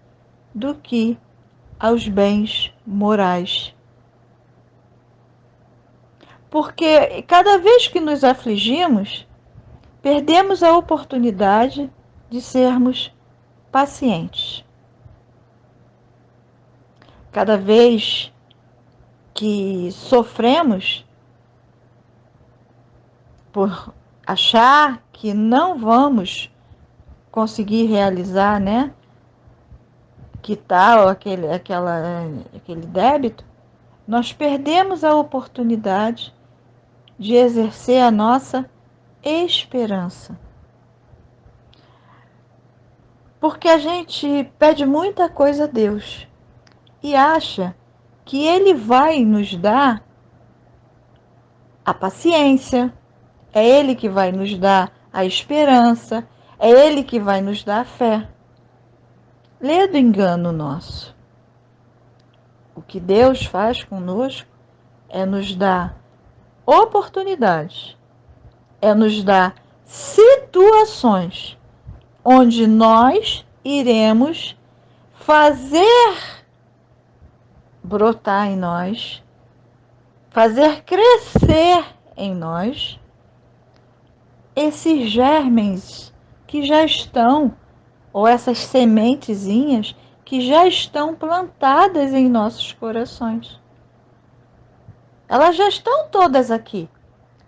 do que aos bens morais. Porque cada vez que nos afligimos, perdemos a oportunidade de sermos pacientes. Cada vez que sofremos por achar que não vamos conseguir realizar, quitar aquele débito, nós perdemos a oportunidade de exercer a nossa esperança. Porque a gente pede muita coisa a Deus e acha que Ele vai nos dar a paciência, é Ele que vai nos dar a esperança, é Ele que vai nos dar a fé. Lê do engano nosso. O que Deus faz conosco é nos dar oportunidades, é nos dar situações onde nós iremos fazer brotar em nós, fazer crescer em nós esses germens que já estão, ou essas sementezinhas que já estão plantadas em nossos corações. Elas já estão todas aqui.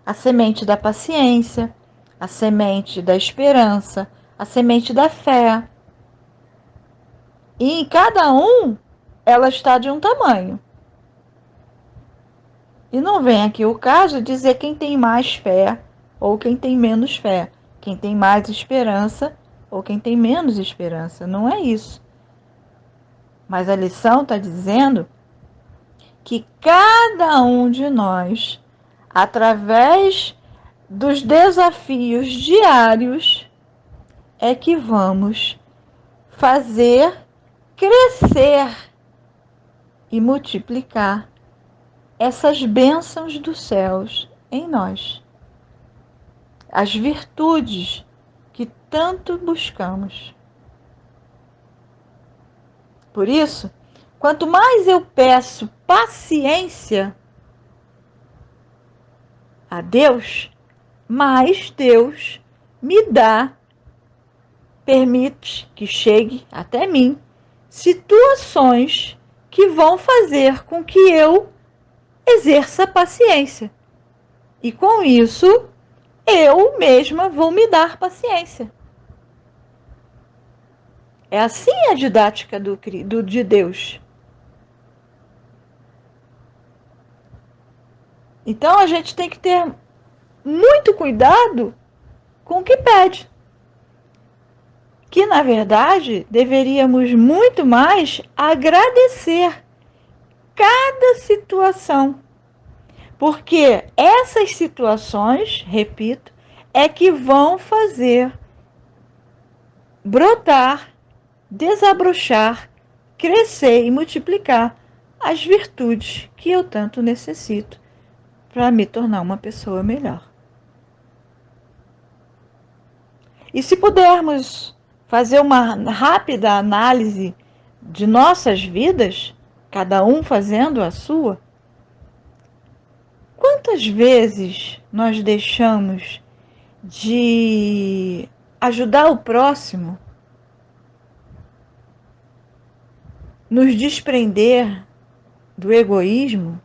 A semente da paciência, a semente da esperança, a semente da fé. E em cada um, ela está de um tamanho. E não vem aqui o caso de dizer quem tem mais fé ou quem tem menos fé, quem tem mais esperança ou quem tem menos esperança. Não é isso. Mas a lição está dizendo que cada um de nós, através dos desafios diários, é que vamos fazer crescer e multiplicar essas bênçãos dos céus em nós. As virtudes que tanto buscamos. Por isso, quanto mais eu peço paciência a Deus, mais Deus me dá permite que chegue até mim situações que vão fazer com que eu exerça paciência. E com isso, eu mesma vou me dar paciência. É assim a didática de Deus. Então a gente tem que ter muito cuidado com o que pede. Que na verdade deveríamos muito mais agradecer cada situação. Porque essas situações, repito, é que vão fazer brotar, desabrochar, crescer e multiplicar as virtudes que eu tanto necessito para me tornar uma pessoa melhor. E se pudermos fazer uma rápida análise de nossas vidas, cada um fazendo a sua, quantas vezes nós deixamos de ajudar o próximo, nos desprender do egoísmo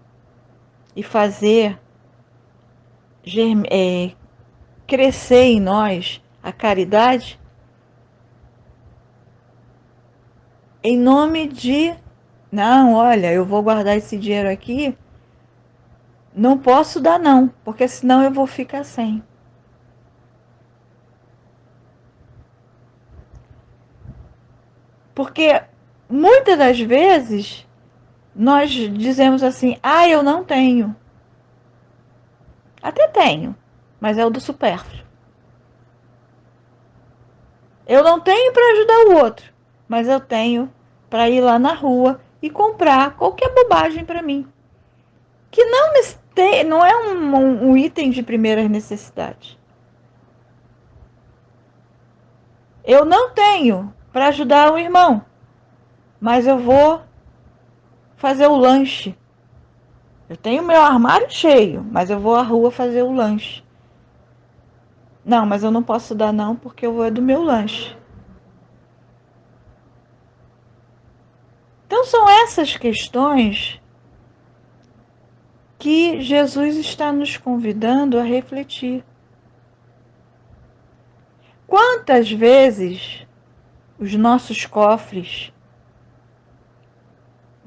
e fazer crescer em nós a caridade em nome de, não, olha, eu vou guardar esse dinheiro aqui, não posso dar não, porque senão eu vou ficar sem. Porque muitas das vezes nós dizemos assim, eu não tenho. Até tenho, mas é o do supérfluo. Eu não tenho para ajudar o outro, mas eu tenho para ir lá na rua e comprar qualquer bobagem para mim. Que não é um item de primeira necessidade. Eu não tenho para ajudar o irmão, mas eu vou fazer o lanche. Eu tenho meu armário cheio, mas eu vou à rua fazer o lanche. Não, mas eu não posso dar não, porque eu vou do meu lanche. Então são essas questões que Jesus está nos convidando a refletir. Quantas vezes os nossos cofres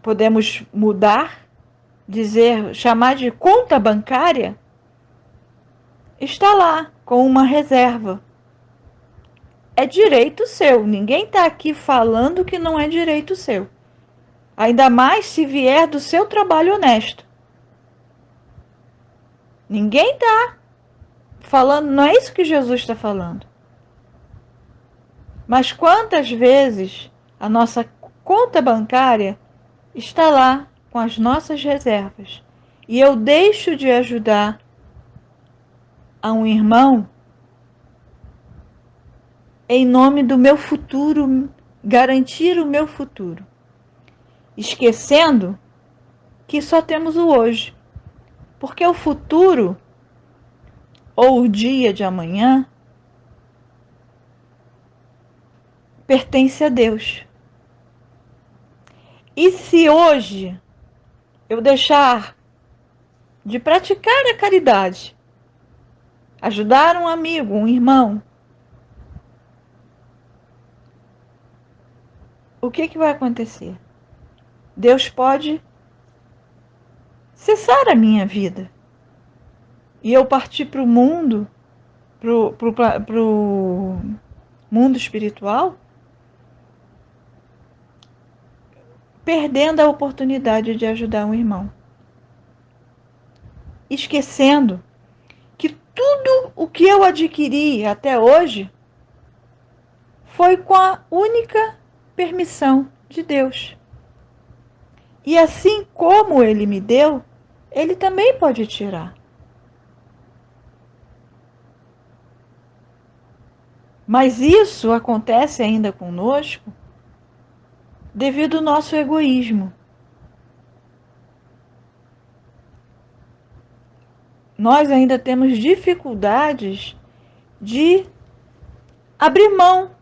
podemos mudar, chamar de conta bancária, está lá com uma reserva. É direito seu, ninguém está aqui falando que não é direito seu. Ainda mais se vier do seu trabalho honesto. Ninguém está falando, não é isso que Jesus está falando. Mas quantas vezes a nossa conta bancária está lá com as nossas reservas e eu deixo de ajudar a um irmão em nome do meu futuro, garantir o meu futuro, esquecendo que só temos o hoje, porque o futuro ou o dia de amanhã pertence a Deus. E se hoje eu deixar de praticar a caridade, ajudar um amigo, um irmão, o que vai acontecer? Deus pode cessar a minha vida e eu partir para o mundo, pro mundo espiritual, perdendo a oportunidade de ajudar um irmão, esquecendo que tudo o que eu adquiri até hoje foi com a única permissão de Deus. E assim como Ele me deu, Ele também pode tirar. Mas isso acontece ainda conosco devido ao nosso egoísmo. Nós ainda temos dificuldades de abrir mão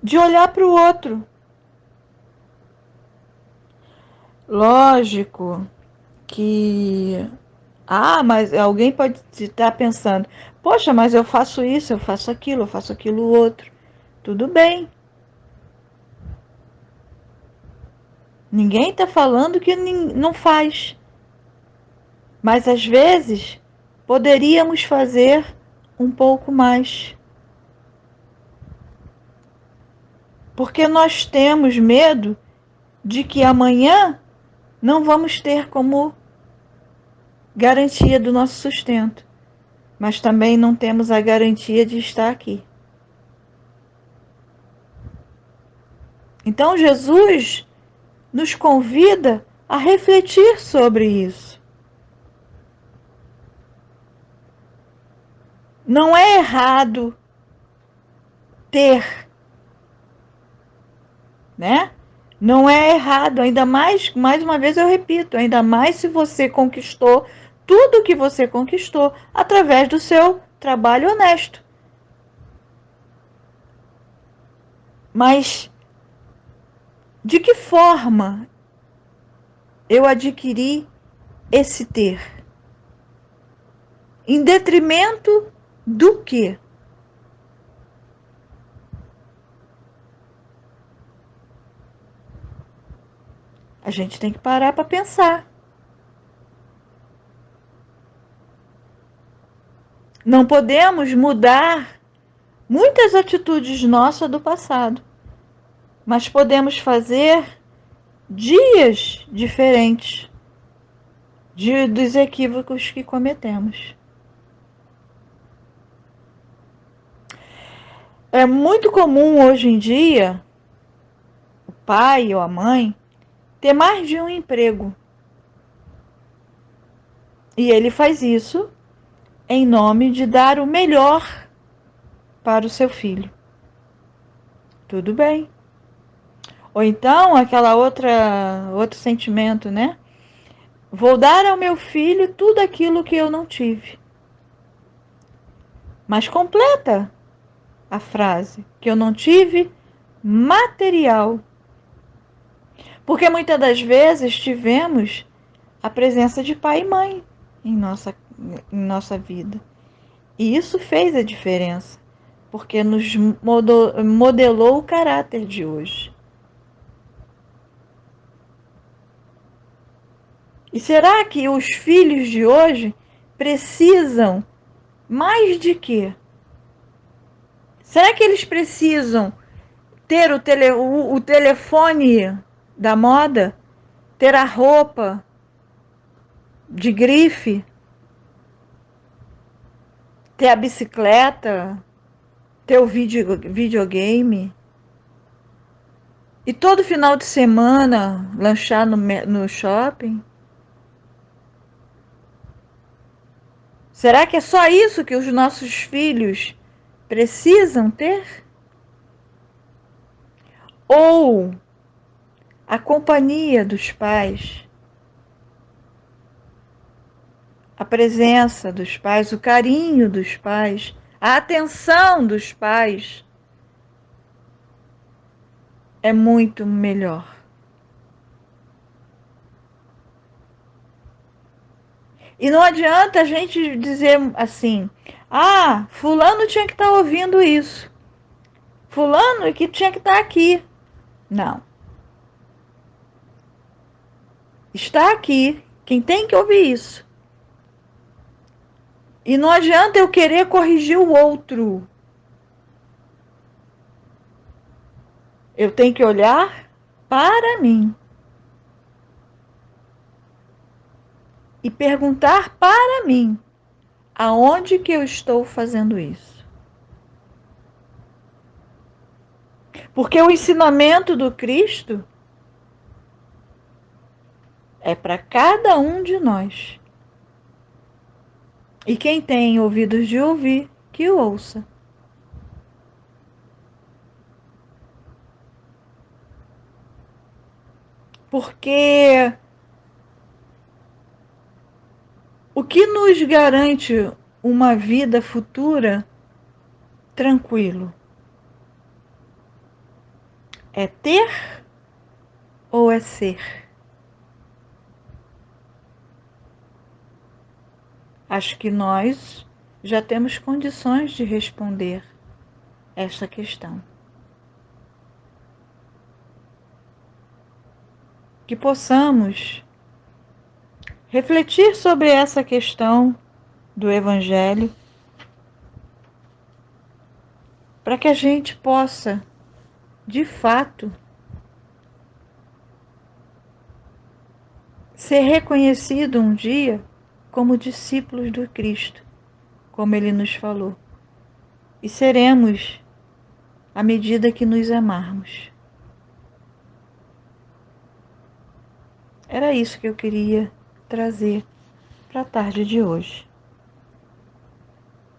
de olhar para o outro. Lógico que mas alguém pode estar pensando, poxa, mas eu faço isso, eu faço aquilo outro. Tudo bem. Ninguém está falando que não faz. Mas às vezes poderíamos fazer um pouco mais. Porque nós temos medo de que amanhã não vamos ter como garantia do nosso sustento, mas também não temos a garantia de estar aqui. Então Jesus nos convida a refletir sobre isso. Não é errado ter, né? Não é errado, ainda mais uma vez eu repito, ainda mais se você conquistou tudo o que você conquistou através do seu trabalho honesto. Mas de que forma eu adquiri esse ter? Em detrimento do quê? A gente tem que parar para pensar. Não podemos mudar muitas atitudes nossas do passado, mas podemos fazer dias diferentes dos equívocos que cometemos. É muito comum hoje em dia o pai ou a mãe ter mais de um emprego. E ele faz isso em nome de dar o melhor para o seu filho. Tudo bem. Ou então, outro sentimento, né? Vou dar ao meu filho tudo aquilo que eu não tive. Mas completa a frase, que eu não tive material. Porque muitas das vezes tivemos a presença de pai e mãe em nossa vida. E isso fez a diferença, porque nos modelou o caráter de hoje. E será que os filhos de hoje precisam mais de quê? Será que eles precisam ter o telefone da moda? Ter a roupa de grife? Ter a bicicleta? Ter o videogame? E todo final de semana lanchar no shopping? Será que é só isso que os nossos filhos precisam ter? Ou a companhia dos pais, a presença dos pais, o carinho dos pais, a atenção dos pais é muito melhor. E não adianta a gente dizer assim, fulano tinha que estar ouvindo isso. Fulano é que tinha que estar aqui. Não. Está aqui quem tem que ouvir isso. E não adianta eu querer corrigir o outro. Eu tenho que olhar para mim. E perguntar para mim, aonde que eu estou fazendo isso? Porque o ensinamento do Cristo é para cada um de nós. E quem tem ouvidos de ouvir, que o ouça. Porque o que nos garante uma vida futura tranquilo? É ter ou é ser? Acho que nós já temos condições de responder esta questão. Que possamos refletir sobre essa questão do Evangelho, para que a gente possa, de fato, ser reconhecido um dia como discípulos do Cristo, como ele nos falou. E seremos à medida que nos amarmos. Era isso que eu queria trazer para a tarde de hoje.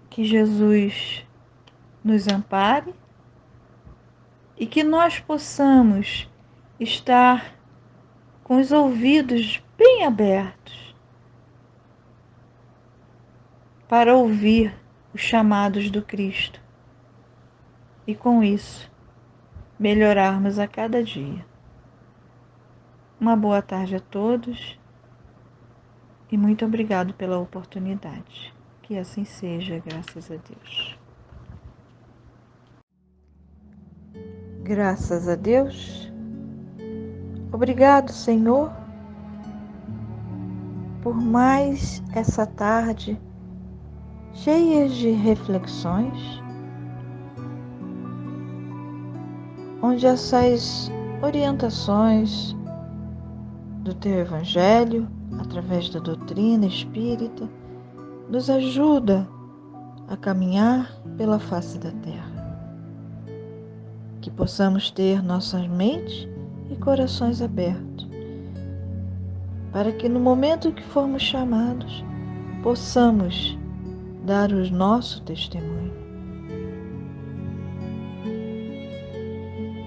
Que Jesus nos ampare e que nós possamos estar com os ouvidos bem abertos para ouvir os chamados do Cristo e, com isso, melhorarmos a cada dia. Uma boa tarde a todos e muito obrigado pela oportunidade. Que assim seja, graças a Deus. Graças a Deus. Obrigado, Senhor, por mais essa tarde cheia de reflexões, onde essas orientações do Teu Evangelho, através da doutrina espírita, nos ajuda a caminhar pela face da terra. Que possamos ter nossas mentes e corações abertos, para que no momento que formos chamados, possamos dar o nosso testemunho.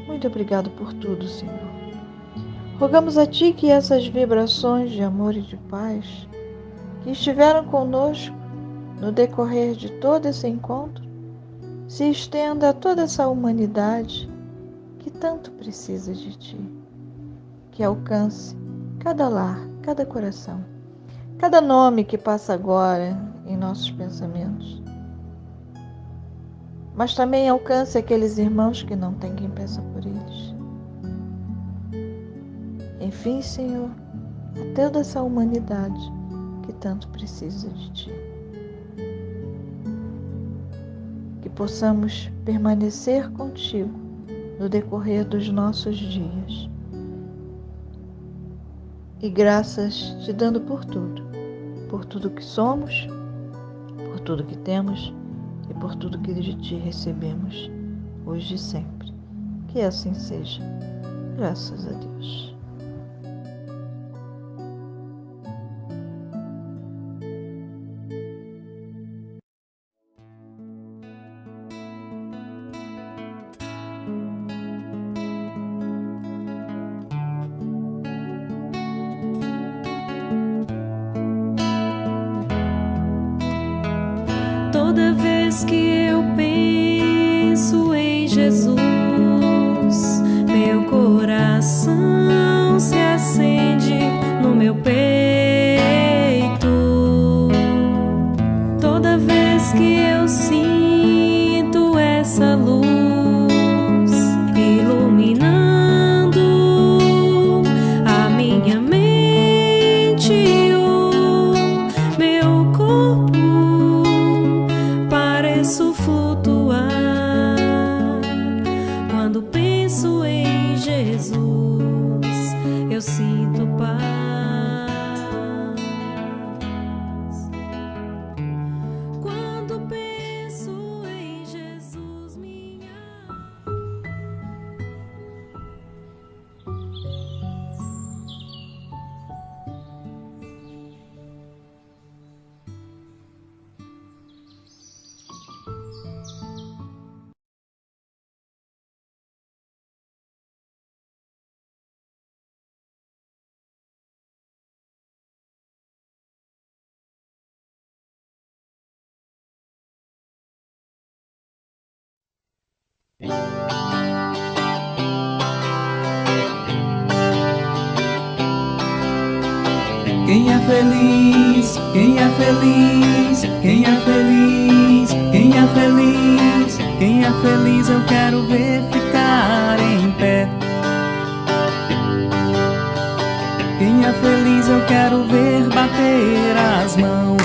Muito obrigado por tudo, Senhor. Rogamos a Ti que essas vibrações de amor e de paz que estiveram conosco no decorrer de todo esse encontro se estenda a toda essa humanidade que tanto precisa de Ti, que alcance cada lar, cada coração, cada nome que passa agora em nossos pensamentos, mas também alcance aqueles irmãos que não têm quem peça por eles. Enfim, Senhor, a toda essa humanidade que tanto precisa de Ti. Que possamos permanecer contigo no decorrer dos nossos dias. E graças te dando por tudo que somos, por tudo que temos e por tudo que de Ti recebemos, hoje e sempre. Que assim seja. Graças a Deus. Toda vez que eu penso em Jesus, meu coração se acende no meu peito. Toda vez que eu sinto essa luz iluminando a minha mente e o meu corpo, pareço flutuar. Quando penso em Jesus, eu sinto paz. Quando penso em Jesus, minha Quem é feliz? Quem é feliz? Quem é feliz? Quem é feliz? Quem é feliz eu quero ver ficar em pé. Quem é feliz eu quero ver bater as mãos.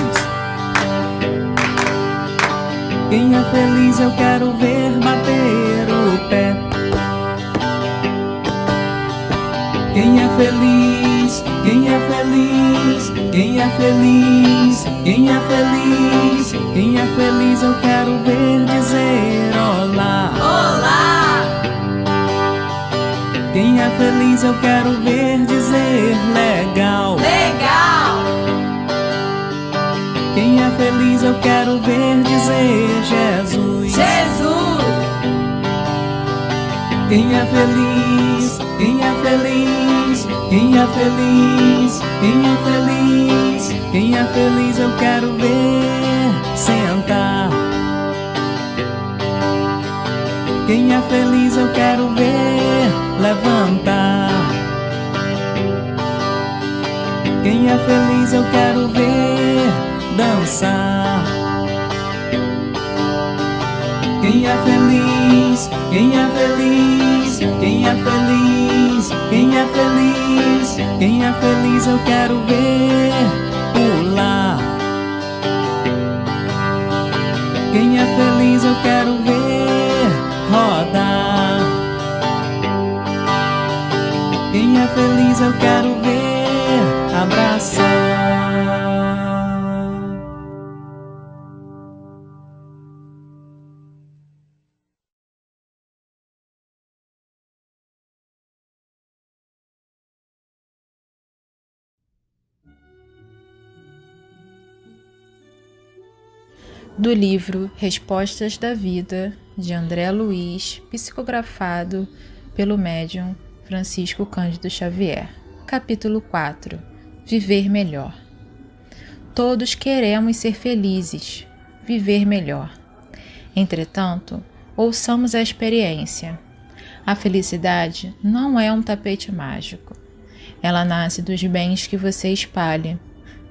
Quem é feliz eu quero ver bater o pé. Quem é feliz? Quem é feliz? Quem é feliz? Quem é feliz? Quem é feliz eu quero ver dizer olá. Olá! Quem é feliz eu quero ver dizer legal. Legal! Quem é feliz eu quero ver dizer Jesus. Jesus! Quem é feliz? Quem é feliz? Quem é feliz? Quem é feliz? Quem é feliz eu quero ver sentar. Quem é feliz eu quero ver levantar. Quem é feliz eu quero ver dançar. Quem é feliz? Quem é feliz? Quem é feliz? Quem é feliz? Quem é feliz eu quero ver pular. Quem é feliz eu quero ver rodar. Quem é feliz eu quero ver abraçar. Do livro Respostas da Vida, de André Luiz, psicografado pelo médium Francisco Cândido Xavier. Capítulo 4. Viver melhor. Todos queremos ser felizes, viver melhor. Entretanto, ouçamos a experiência. A felicidade não é um tapete mágico. Ela nasce dos bens que você espalha,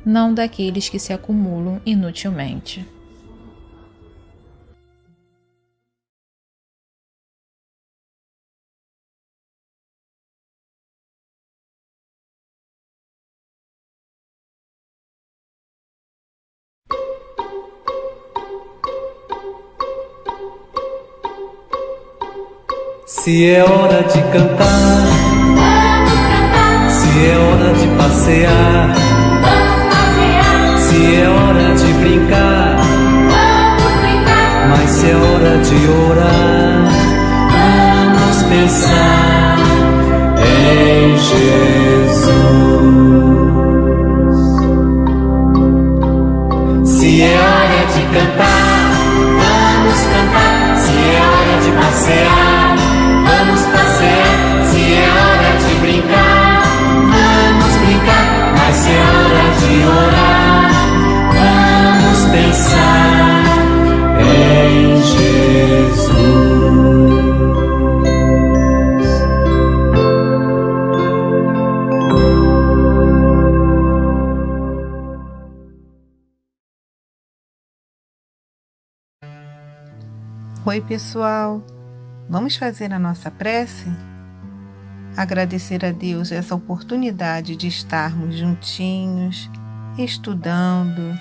não daqueles que se acumulam inutilmente. Se é hora de cantar, Vamos cantar! se é hora de passear, Vamos passear! se é hora de brincar, Vamos brincar! mas se é hora de orar, vamos pensar em Jesus. Se é hora de cantar, vamos cantar. Se é hora de passear, vamos passear. Se é hora de brincar, vamos brincar. Mas se é hora de orar, vamos pensar em Jesus. Oi, pessoal. Vamos fazer a nossa prece? Agradecer a Deus essa oportunidade de estarmos juntinhos, estudando.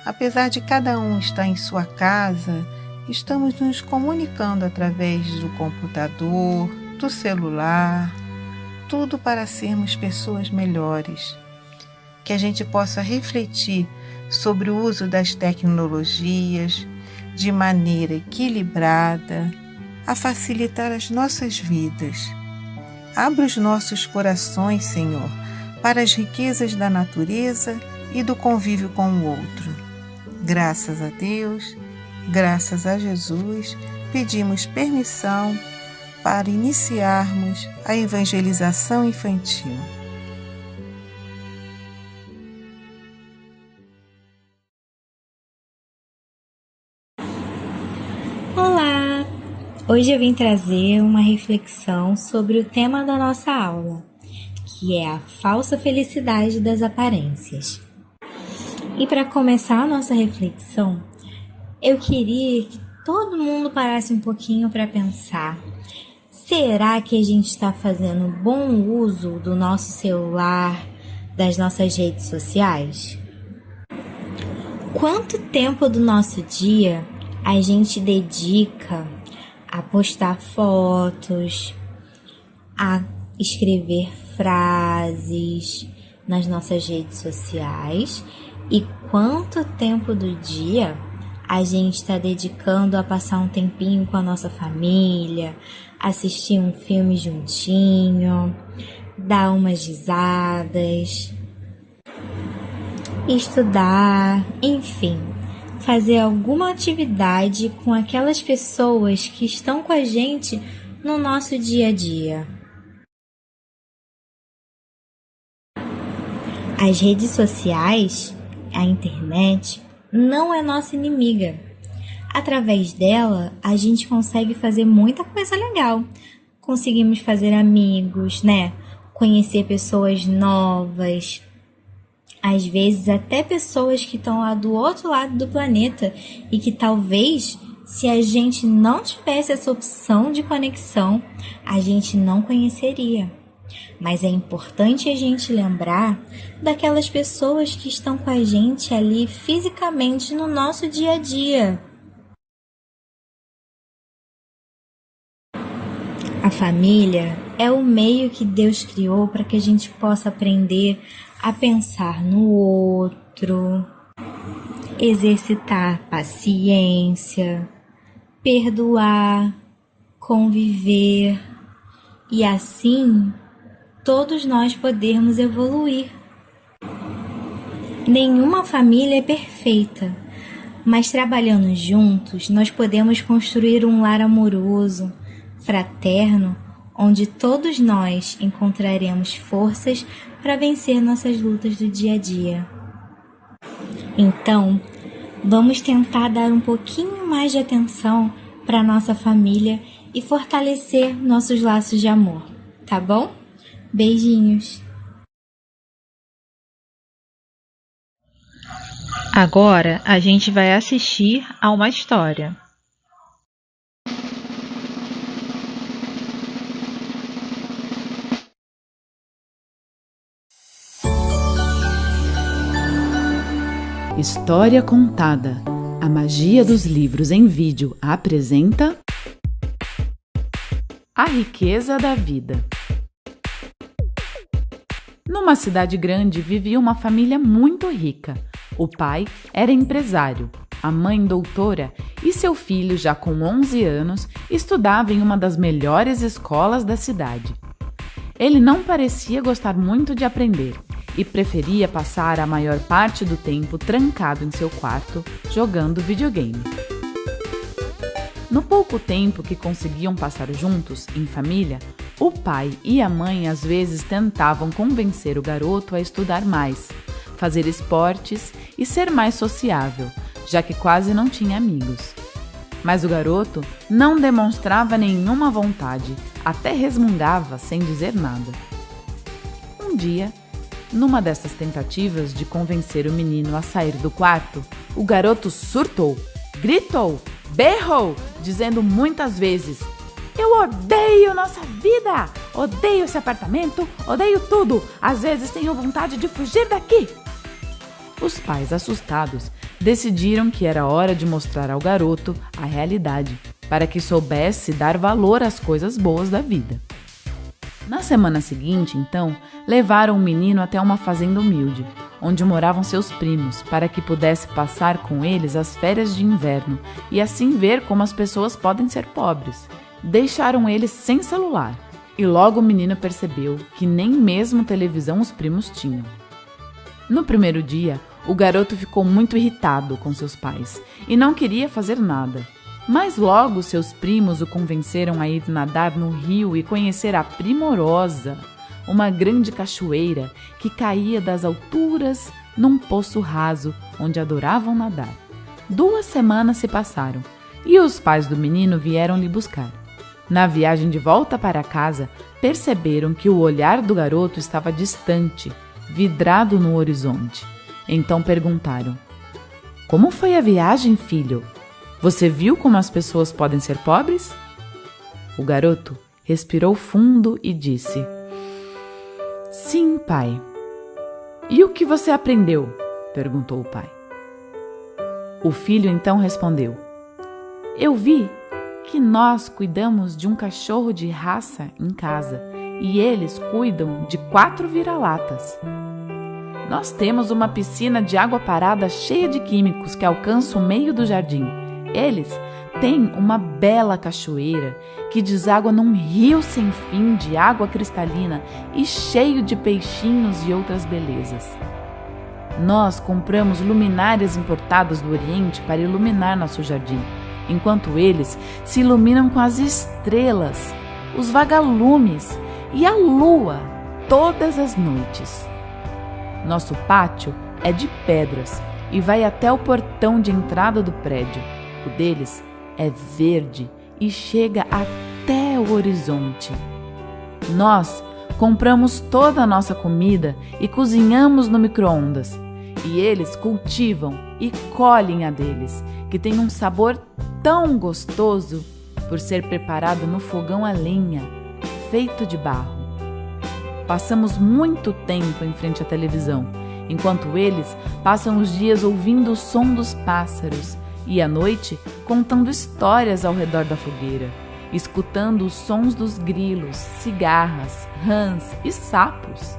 Apesar de cada um estar em sua casa, estamos nos comunicando através do computador, do celular, tudo para sermos pessoas melhores. Que a gente possa refletir sobre o uso das tecnologias de maneira equilibrada, a facilitar as nossas vidas. Abra os nossos corações, Senhor, para as riquezas da natureza e do convívio com o outro. Graças a Deus, graças a Jesus, pedimos permissão para iniciarmos a evangelização infantil. Olá! Hoje eu vim trazer uma reflexão sobre o tema da nossa aula, que é a falsa felicidade das aparências. E para começar a nossa reflexão, eu queria que todo mundo parasse um pouquinho para pensar: será que a gente está fazendo bom uso do nosso celular, das nossas redes sociais? Quanto tempo do nosso dia a gente dedica a postar fotos, a escrever frases nas nossas redes sociais, e quanto tempo do dia a gente está dedicando a passar um tempinho com a nossa família, assistir um filme juntinho, dar umas risadas, estudar, enfim, fazer alguma atividade com aquelas pessoas que estão com a gente no nosso dia a dia. As redes sociais, a internet, não é nossa inimiga. Através dela, a gente consegue fazer muita coisa legal. Conseguimos fazer amigos, né? Conhecer pessoas novas. Às vezes até pessoas que estão lá do outro lado do planeta e que talvez, se a gente não tivesse essa opção de conexão, a gente não conheceria. Mas é importante a gente lembrar daquelas pessoas que estão com a gente ali fisicamente no nosso dia a dia. A família é o meio que Deus criou para que a gente possa aprender a pensar no outro, exercitar paciência, perdoar, conviver e assim todos nós podermos evoluir. Nenhuma família é perfeita, mas trabalhando juntos nós podemos construir um lar amoroso, fraterno, onde todos nós encontraremos forças para vencer nossas lutas do dia a dia. Então, vamos tentar dar um pouquinho mais de atenção para nossa família e fortalecer nossos laços de amor, tá bom? Beijinhos! Agora a gente vai assistir a uma história. História Contada. A magia dos livros em vídeo apresenta A Riqueza da Vida. Numa cidade grande vivia uma família muito rica. O pai era empresário, a mãe doutora e seu filho, já com 11 anos, estudava em uma das melhores escolas da cidade. Ele não parecia gostar muito de aprender e preferia passar a maior parte do tempo trancado em seu quarto, jogando videogame. No pouco tempo que conseguiam passar juntos, em família, o pai e a mãe às vezes tentavam convencer o garoto a estudar mais, fazer esportes e ser mais sociável, já que quase não tinha amigos. Mas o garoto não demonstrava nenhuma vontade, até resmungava sem dizer nada. Um dia, numa dessas tentativas de convencer o menino a sair do quarto, o garoto surtou, gritou, berrou, dizendo muitas vezes: "Eu odeio nossa vida! Odeio esse apartamento! Odeio tudo! Às vezes tenho vontade de fugir daqui!" Os pais, assustados, decidiram que era hora de mostrar ao garoto a realidade, para que soubesse dar valor às coisas boas da vida. Na semana seguinte, então, levaram o menino até uma fazenda humilde, onde moravam seus primos, para que pudesse passar com eles as férias de inverno e assim ver como as pessoas podem ser pobres. Deixaram eles sem celular e logo o menino percebeu que nem mesmo televisão os primos tinham. No primeiro dia, o garoto ficou muito irritado com seus pais e não queria fazer nada. Mas logo seus primos o convenceram a ir nadar no rio e conhecer a Primorosa, uma grande cachoeira que caía das alturas num poço raso onde adoravam nadar. 2 semanas se passaram e os pais do menino vieram lhe buscar. Na viagem de volta para casa, perceberam que o olhar do garoto estava distante, vidrado no horizonte. Então perguntaram: "Como foi a viagem, filho? Você viu como as pessoas podem ser pobres?" O garoto respirou fundo e disse: "Sim, pai." "E o que você aprendeu?" perguntou o pai. O filho então respondeu: "Eu vi que nós cuidamos de um cachorro de raça em casa e eles cuidam de 4 vira-latas. Nós temos uma piscina de água parada cheia de químicos que alcança o meio do jardim. Eles têm uma bela cachoeira que deságua num rio sem fim de água cristalina e cheio de peixinhos e outras belezas. Nós compramos luminárias importadas do Oriente para iluminar nosso jardim, enquanto eles se iluminam com as estrelas, os vagalumes e a lua todas as noites. Nosso pátio é de pedras e vai até o portão de entrada do prédio. O deles é verde e chega até o horizonte. Nós compramos toda a nossa comida e cozinhamos no micro-ondas. E eles cultivam e colhem a deles, que tem um sabor tão gostoso por ser preparado no fogão a lenha, feito de barro. Passamos muito tempo em frente à televisão, enquanto eles passam os dias ouvindo o som dos pássaros e à noite contando histórias ao redor da fogueira, escutando os sons dos grilos, cigarras, rãs e sapos.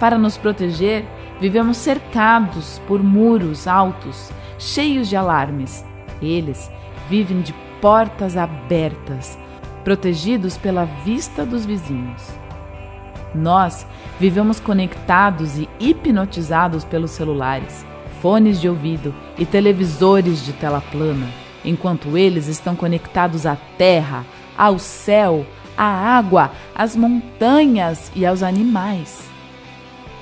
Para nos proteger, vivemos cercados por muros altos, cheios de alarmes. Eles vivem de portas abertas, protegidos pela vista dos vizinhos. Nós vivemos conectados e hipnotizados pelos celulares, fones de ouvido e televisores de tela plana, enquanto eles estão conectados à terra, ao céu, à água, às montanhas e aos animais.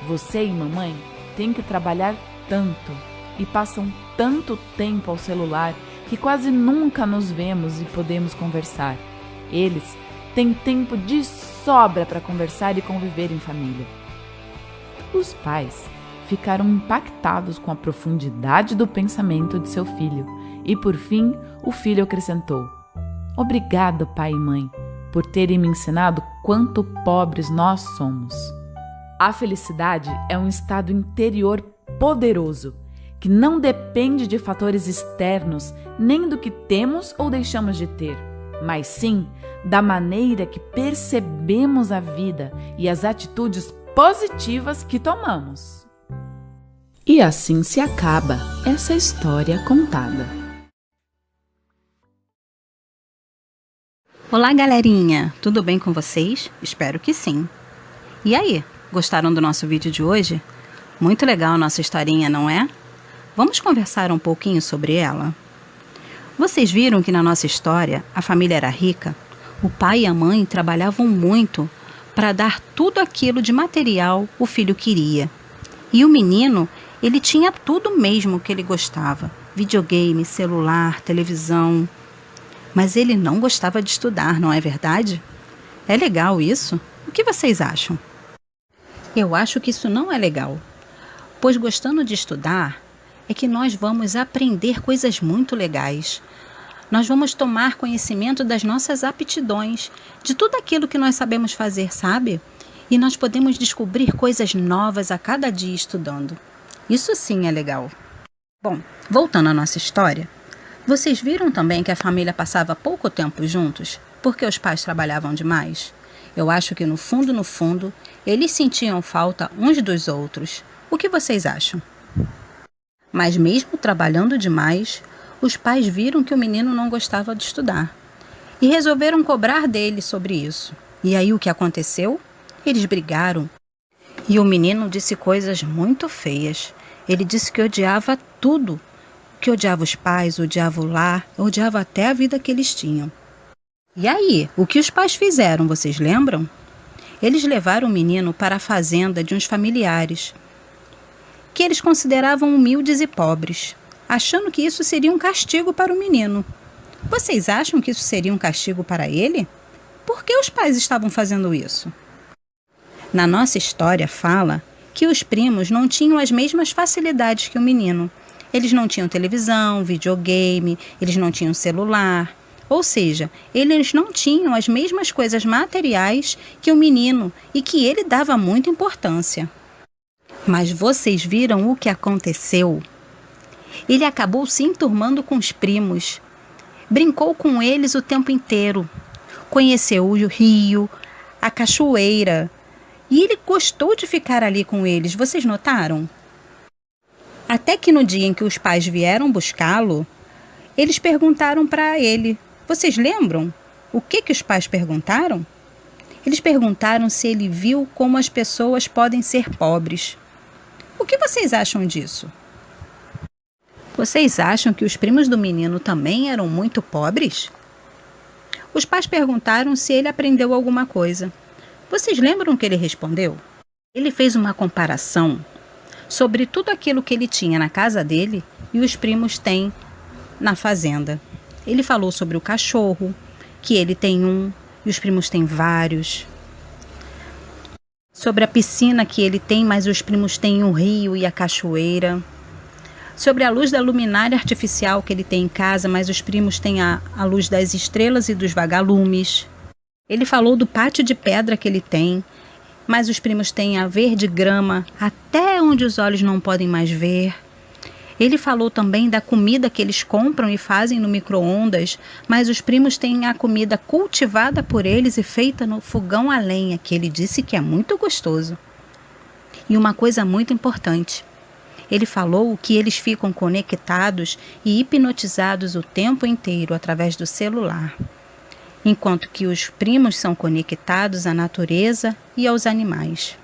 Você e mamãe têm que trabalhar tanto e passam tanto tempo ao celular que quase nunca nos vemos e podemos conversar. Eles têm tempo de sobra para conversar e conviver em família. Os pais ficaram impactados com a profundidade do pensamento de seu filho e, por fim, o filho acrescentou: "Obrigado, pai e mãe, por terem me ensinado quanto pobres nós somos." A felicidade é um estado interior poderoso, que não depende de fatores externos nem do que temos ou deixamos de ter, mas sim da maneira que percebemos a vida e as atitudes positivas que tomamos. E assim se acaba essa história contada. Olá, galerinha! Tudo bem com vocês? Espero que sim. E aí, gostaram do nosso vídeo de hoje? Muito legal a nossa historinha, não é? Vamos conversar um pouquinho sobre ela? Vocês viram que na nossa história a família era rica? O pai e a mãe trabalhavam muito para dar tudo aquilo de material o filho queria. E o menino, ele tinha tudo mesmo que ele gostava: videogame, celular, televisão. Mas ele não gostava de estudar, não é verdade? É legal isso? O que vocês acham? Eu acho que isso não é legal, pois gostando de estudar é que nós vamos aprender coisas muito legais. Nós vamos tomar conhecimento das nossas aptidões, de tudo aquilo que nós sabemos fazer, sabe? E nós podemos descobrir coisas novas a cada dia estudando. Isso sim é legal. Bom, voltando à nossa história, vocês viram também que a família passava pouco tempo juntos porque os pais trabalhavam demais? Eu acho que no fundo, eles sentiam falta uns dos outros. O que vocês acham? Mas mesmo trabalhando demais, os pais viram que o menino não gostava de estudar e resolveram cobrar dele sobre isso. E aí o que aconteceu? Eles brigaram e o menino disse coisas muito feias. Ele disse que odiava tudo, que odiava os pais, odiava o lar, odiava até a vida que eles tinham. E aí, o que os pais fizeram, vocês lembram? Eles levaram o menino para a fazenda de uns familiares, que eles consideravam humildes e pobres, achando que isso seria um castigo para o menino. Vocês acham que isso seria um castigo para ele? Por que os pais estavam fazendo isso? Na nossa história fala que os primos não tinham as mesmas facilidades que o menino. Eles não tinham televisão, videogame, eles não tinham celular. Ou seja, eles não tinham as mesmas coisas materiais que o menino e que ele dava muita importância. Mas vocês viram o que aconteceu? Ele acabou se enturmando com os primos. Brincou com eles o tempo inteiro. Conheceu o rio, a cachoeira. E ele gostou de ficar ali com eles, vocês notaram? Até que no dia em que os pais vieram buscá-lo, eles perguntaram para ele. Vocês lembram? O que os pais perguntaram? Eles perguntaram se ele viu como as pessoas podem ser pobres. O que vocês acham disso? Vocês acham que os primos do menino também eram muito pobres? Os pais perguntaram se ele aprendeu alguma coisa. Vocês lembram o que ele respondeu? Ele fez uma comparação sobre tudo aquilo que ele tinha na casa dele e os primos têm na fazenda. Ele falou sobre o cachorro, que ele tem um e os primos têm vários. Sobre a piscina que ele tem, mas os primos têm o rio e a cachoeira. Sobre a luz da luminária artificial que ele tem em casa, mas os primos têm a luz das estrelas e dos vagalumes. Ele falou do pátio de pedra que ele tem, mas os primos têm a verde grama até onde os olhos não podem mais ver. Ele falou também da comida que eles compram e fazem no micro-ondas, mas os primos têm a comida cultivada por eles e feita no fogão a lenha, que ele disse que é muito gostoso. E uma coisa muito importante, ele falou que eles ficam conectados e hipnotizados o tempo inteiro através do celular, enquanto que os primos são conectados à natureza e aos animais.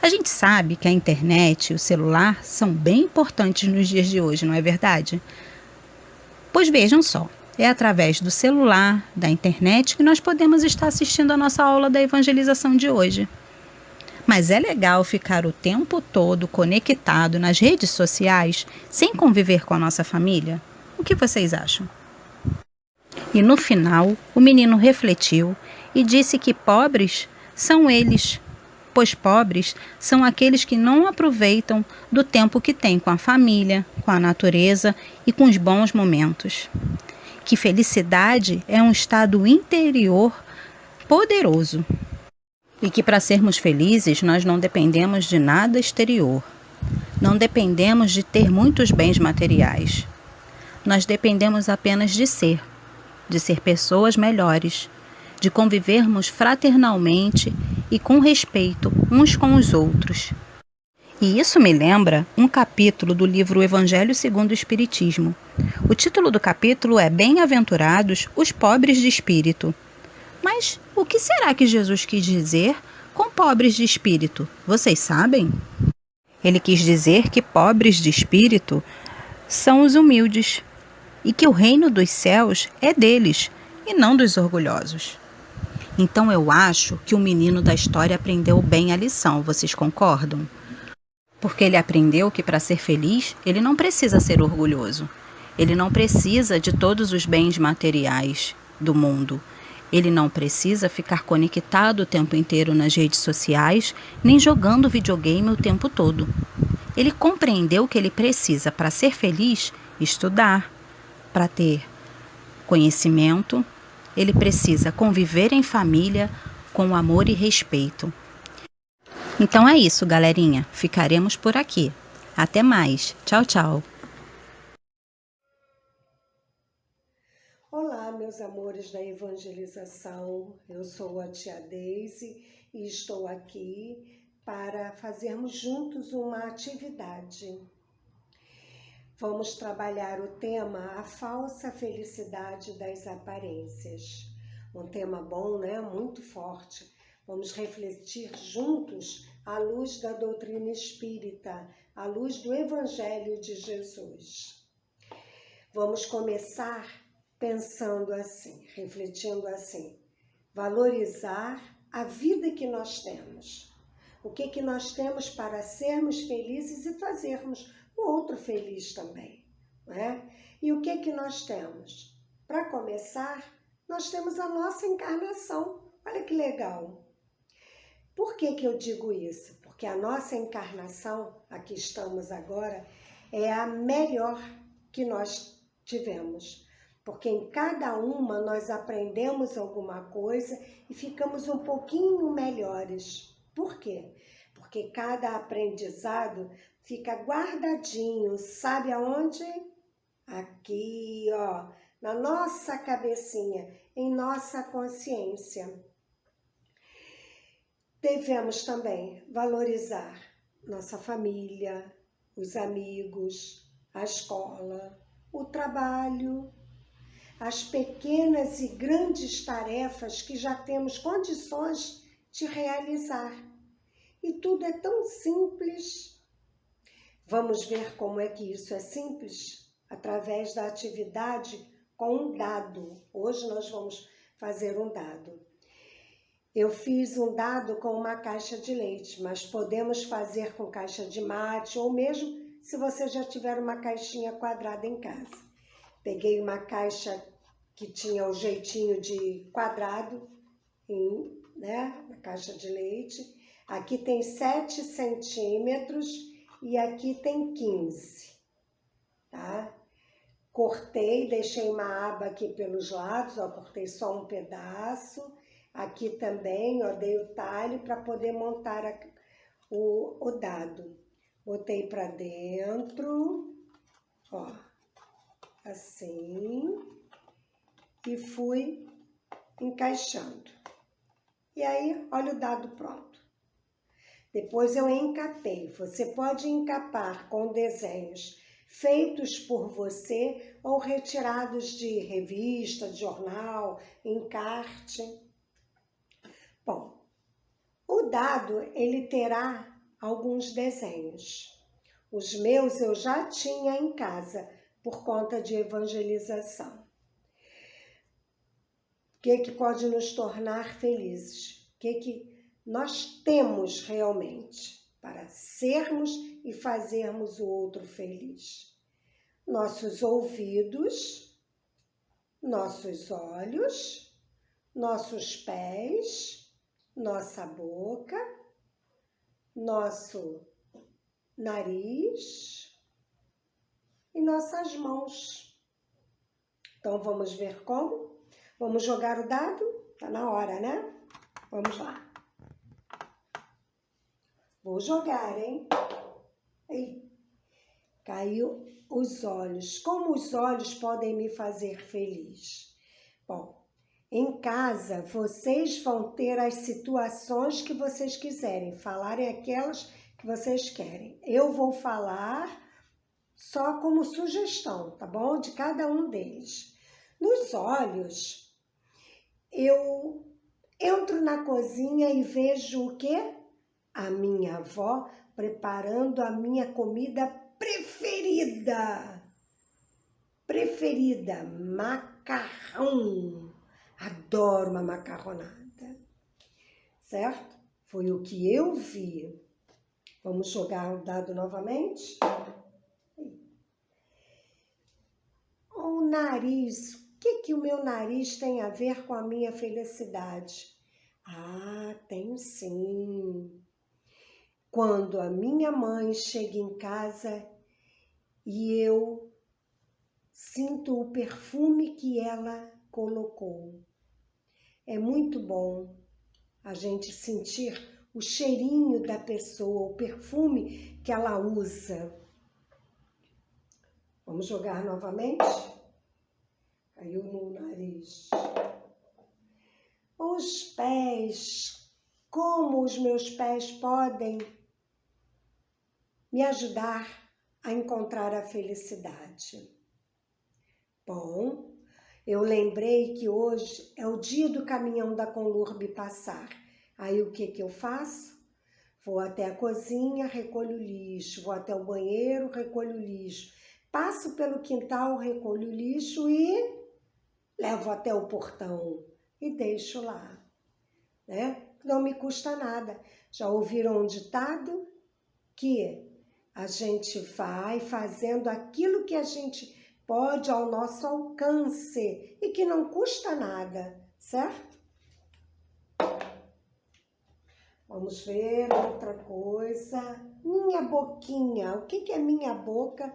A gente sabe que a internet e o celular são bem importantes nos dias de hoje, não é verdade? Pois vejam só, é através do celular, da internet, que nós podemos estar assistindo a nossa aula da evangelização de hoje. Mas é legal ficar o tempo todo conectado nas redes sociais sem conviver com a nossa família? O que vocês acham? E no final, o menino refletiu e disse que pobres são eles, pois pobres são aqueles que não aproveitam do tempo que têm com a família, com a natureza e com os bons momentos. Que felicidade é um estado interior poderoso. E que para sermos felizes nós não dependemos de nada exterior. Não dependemos de ter muitos bens materiais. Nós dependemos apenas de ser pessoas melhores, de convivermos fraternalmente e com respeito uns com os outros. E isso me lembra um capítulo do livro Evangelho segundo o Espiritismo. O título do capítulo é Bem-aventurados os pobres de espírito. Mas o que será que Jesus quis dizer com pobres de espírito? Vocês sabem? Ele quis dizer que pobres de espírito são os humildes e que o reino dos céus é deles e não dos orgulhosos. Então eu acho que o menino da história aprendeu bem a lição, vocês concordam? Porque ele aprendeu que para ser feliz, ele não precisa ser orgulhoso. Ele não precisa de todos os bens materiais do mundo. Ele não precisa ficar conectado o tempo inteiro nas redes sociais, nem jogando videogame o tempo todo. Ele compreendeu que ele precisa, para ser feliz, estudar, para ter conhecimento. Ele precisa conviver em família com amor e respeito. Então é isso, galerinha. Ficaremos por aqui. Até mais. Tchau, tchau. Olá, meus amores da evangelização. Eu sou a tia Deise e estou aqui para fazermos juntos uma atividade. Vamos trabalhar o tema A Falsa Felicidade das Aparências. Um tema bom, né? Muito forte. Vamos refletir juntos à luz da doutrina espírita, à luz do Evangelho de Jesus. Vamos começar pensando assim, refletindo assim, valorizar a vida que nós temos. O que nós temos para sermos felizes e fazermos o outro feliz também, não é? E o que nós temos? Para começar, nós temos a nossa encarnação. Olha que legal. Por que que eu digo isso? Porque a nossa encarnação, aqui estamos agora, é a melhor que nós tivemos. Porque em cada uma nós aprendemos alguma coisa e ficamos um pouquinho melhores. Por quê? Porque cada aprendizado fica guardadinho, sabe aonde? Aqui, ó, na nossa cabecinha, em nossa consciência. Devemos também valorizar nossa família, os amigos, a escola, o trabalho, as pequenas e grandes tarefas que já temos condições de realizar. E tudo é tão simples. Vamos ver como é que isso é simples? Através da atividade com um dado. Hoje nós vamos fazer um dado. Eu fiz um dado com uma caixa de leite, mas podemos fazer com caixa de mate ou mesmo se você já tiver uma caixinha quadrada em casa. Peguei uma caixa que tinha o jeitinho de quadrado, né, na caixa de leite. Aqui tem 7 centímetros e aqui tem 15, tá? Cortei, deixei uma aba aqui pelos lados, ó, cortei só um pedaço. Aqui também, ó, dei o talho para poder montar o dado. Botei para dentro, ó, assim, e fui encaixando. E aí, olha o dado pronto. Depois eu encapei. Você pode encapar com desenhos feitos por você ou retirados de revista, de jornal, encarte. Bom, o dado, ele terá alguns desenhos. Os meus eu já tinha em casa, por conta de evangelização. O que pode nos tornar felizes? O que nós temos realmente para sermos e fazermos o outro feliz? Nossos ouvidos, nossos olhos, nossos pés, nossa boca, nosso nariz e nossas mãos. Então vamos ver como? Vamos jogar o dado? Tá na hora, né? Vamos lá. Vou jogar, hein? Ei, caiu os olhos. Como os olhos podem me fazer feliz? Bom, em casa, vocês vão ter as situações que vocês quiserem, falarem aquelas que vocês querem. Eu vou falar só como sugestão, tá bom? De cada um deles. Nos olhos, eu entro na cozinha e vejo o quê? A minha avó preparando a minha comida preferida. Preferida, macarrão. Adoro uma macarronada, certo? Foi o que eu vi. Vamos jogar o dado novamente? O nariz. O que o meu nariz tem a ver com a minha felicidade? Ah, tem sim. Quando a minha mãe chega em casa e eu sinto o perfume que ela colocou. É muito bom a gente sentir o cheirinho da pessoa, o perfume que ela usa. Vamos jogar novamente? Caiu no nariz. Os pés. Como os meus pés podem me ajudar a encontrar a felicidade? Bom, eu lembrei que hoje é o dia do caminhão da Conlurb passar. Aí o que eu faço? Vou até a cozinha, recolho o lixo. Vou até o banheiro, recolho o lixo. Passo pelo quintal, recolho o lixo e levo até o portão e deixo lá, né? Não me custa nada. Já ouviram um ditado? Que a gente vai fazendo aquilo que a gente pode ao nosso alcance e que não custa nada, certo? Vamos ver outra coisa. Minha boquinha, o que a minha boca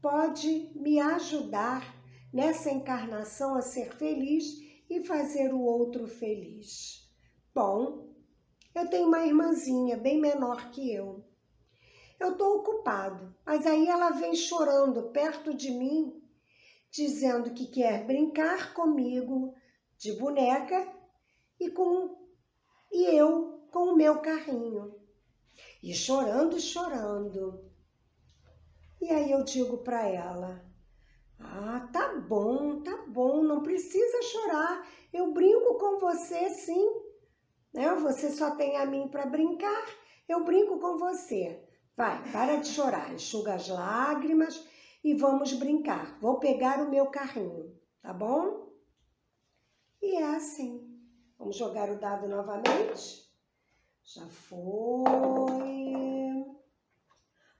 pode me ajudar nessa encarnação a ser feliz e fazer o outro feliz? Bom, eu tenho uma irmãzinha bem menor que eu. Eu estou ocupado, mas aí ela vem chorando perto de mim, dizendo que quer brincar comigo de boneca e eu com o meu carrinho. E chorando, chorando. E aí eu digo para ela, tá bom, não precisa chorar, eu brinco com você sim. Né? Você só tem a mim para brincar, eu brinco com você. Vai, para de chorar, enxuga as lágrimas e vamos brincar. Vou pegar o meu carrinho, tá bom? E é assim. Vamos jogar o dado novamente? Já foi.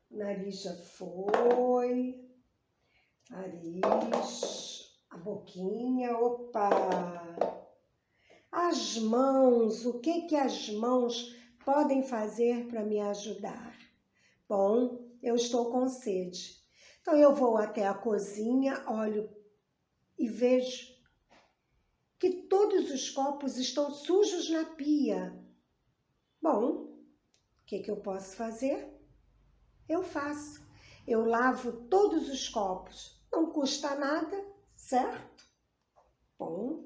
O nariz já foi. Nariz. A boquinha, opa. As mãos, o que as mãos podem fazer para me ajudar? Bom, eu estou com sede. Então eu vou até a cozinha, olho e vejo que todos os copos estão sujos na pia. Bom, o que eu posso fazer? Eu faço. Eu lavo todos os copos. Não custa nada, certo? Bom,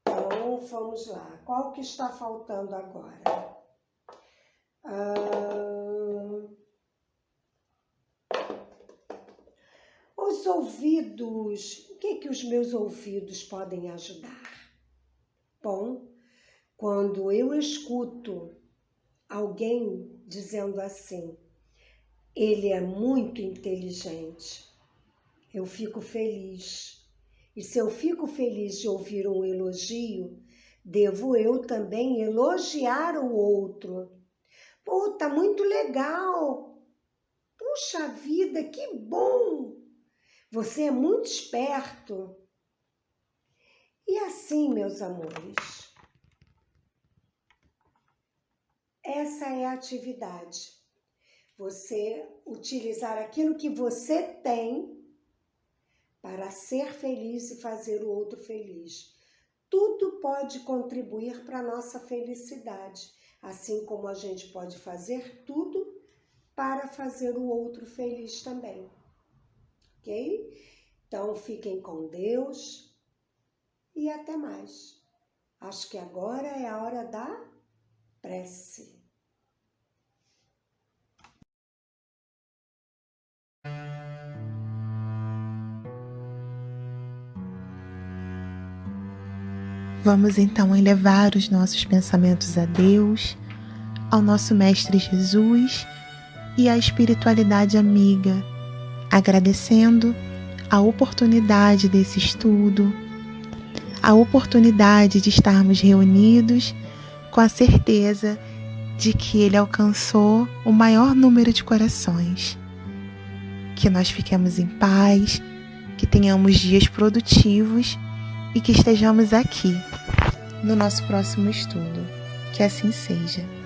então vamos lá. Qual que está faltando agora? Os ouvidos. O que os meus ouvidos podem ajudar? Bom, quando eu escuto alguém dizendo assim, ele é muito inteligente, eu fico feliz. E se eu fico feliz de ouvir um elogio, devo eu também elogiar o outro. Pô, tá muito legal. Puxa vida, que bom. Você é muito esperto. E assim, meus amores, essa é a atividade. Você utilizar aquilo que você tem para ser feliz e fazer o outro feliz. Tudo pode contribuir para a nossa felicidade, assim como a gente pode fazer tudo para fazer o outro feliz também. Ok? Então, fiquem com Deus e até mais. Acho que agora é a hora da prece. Vamos então elevar os nossos pensamentos a Deus, ao nosso Mestre Jesus e à espiritualidade amiga, agradecendo a oportunidade desse estudo, a oportunidade de estarmos reunidos com a certeza de que Ele alcançou o maior número de corações. Que nós fiquemos em paz, que tenhamos dias produtivos e que estejamos aqui no nosso próximo estudo. Que assim seja.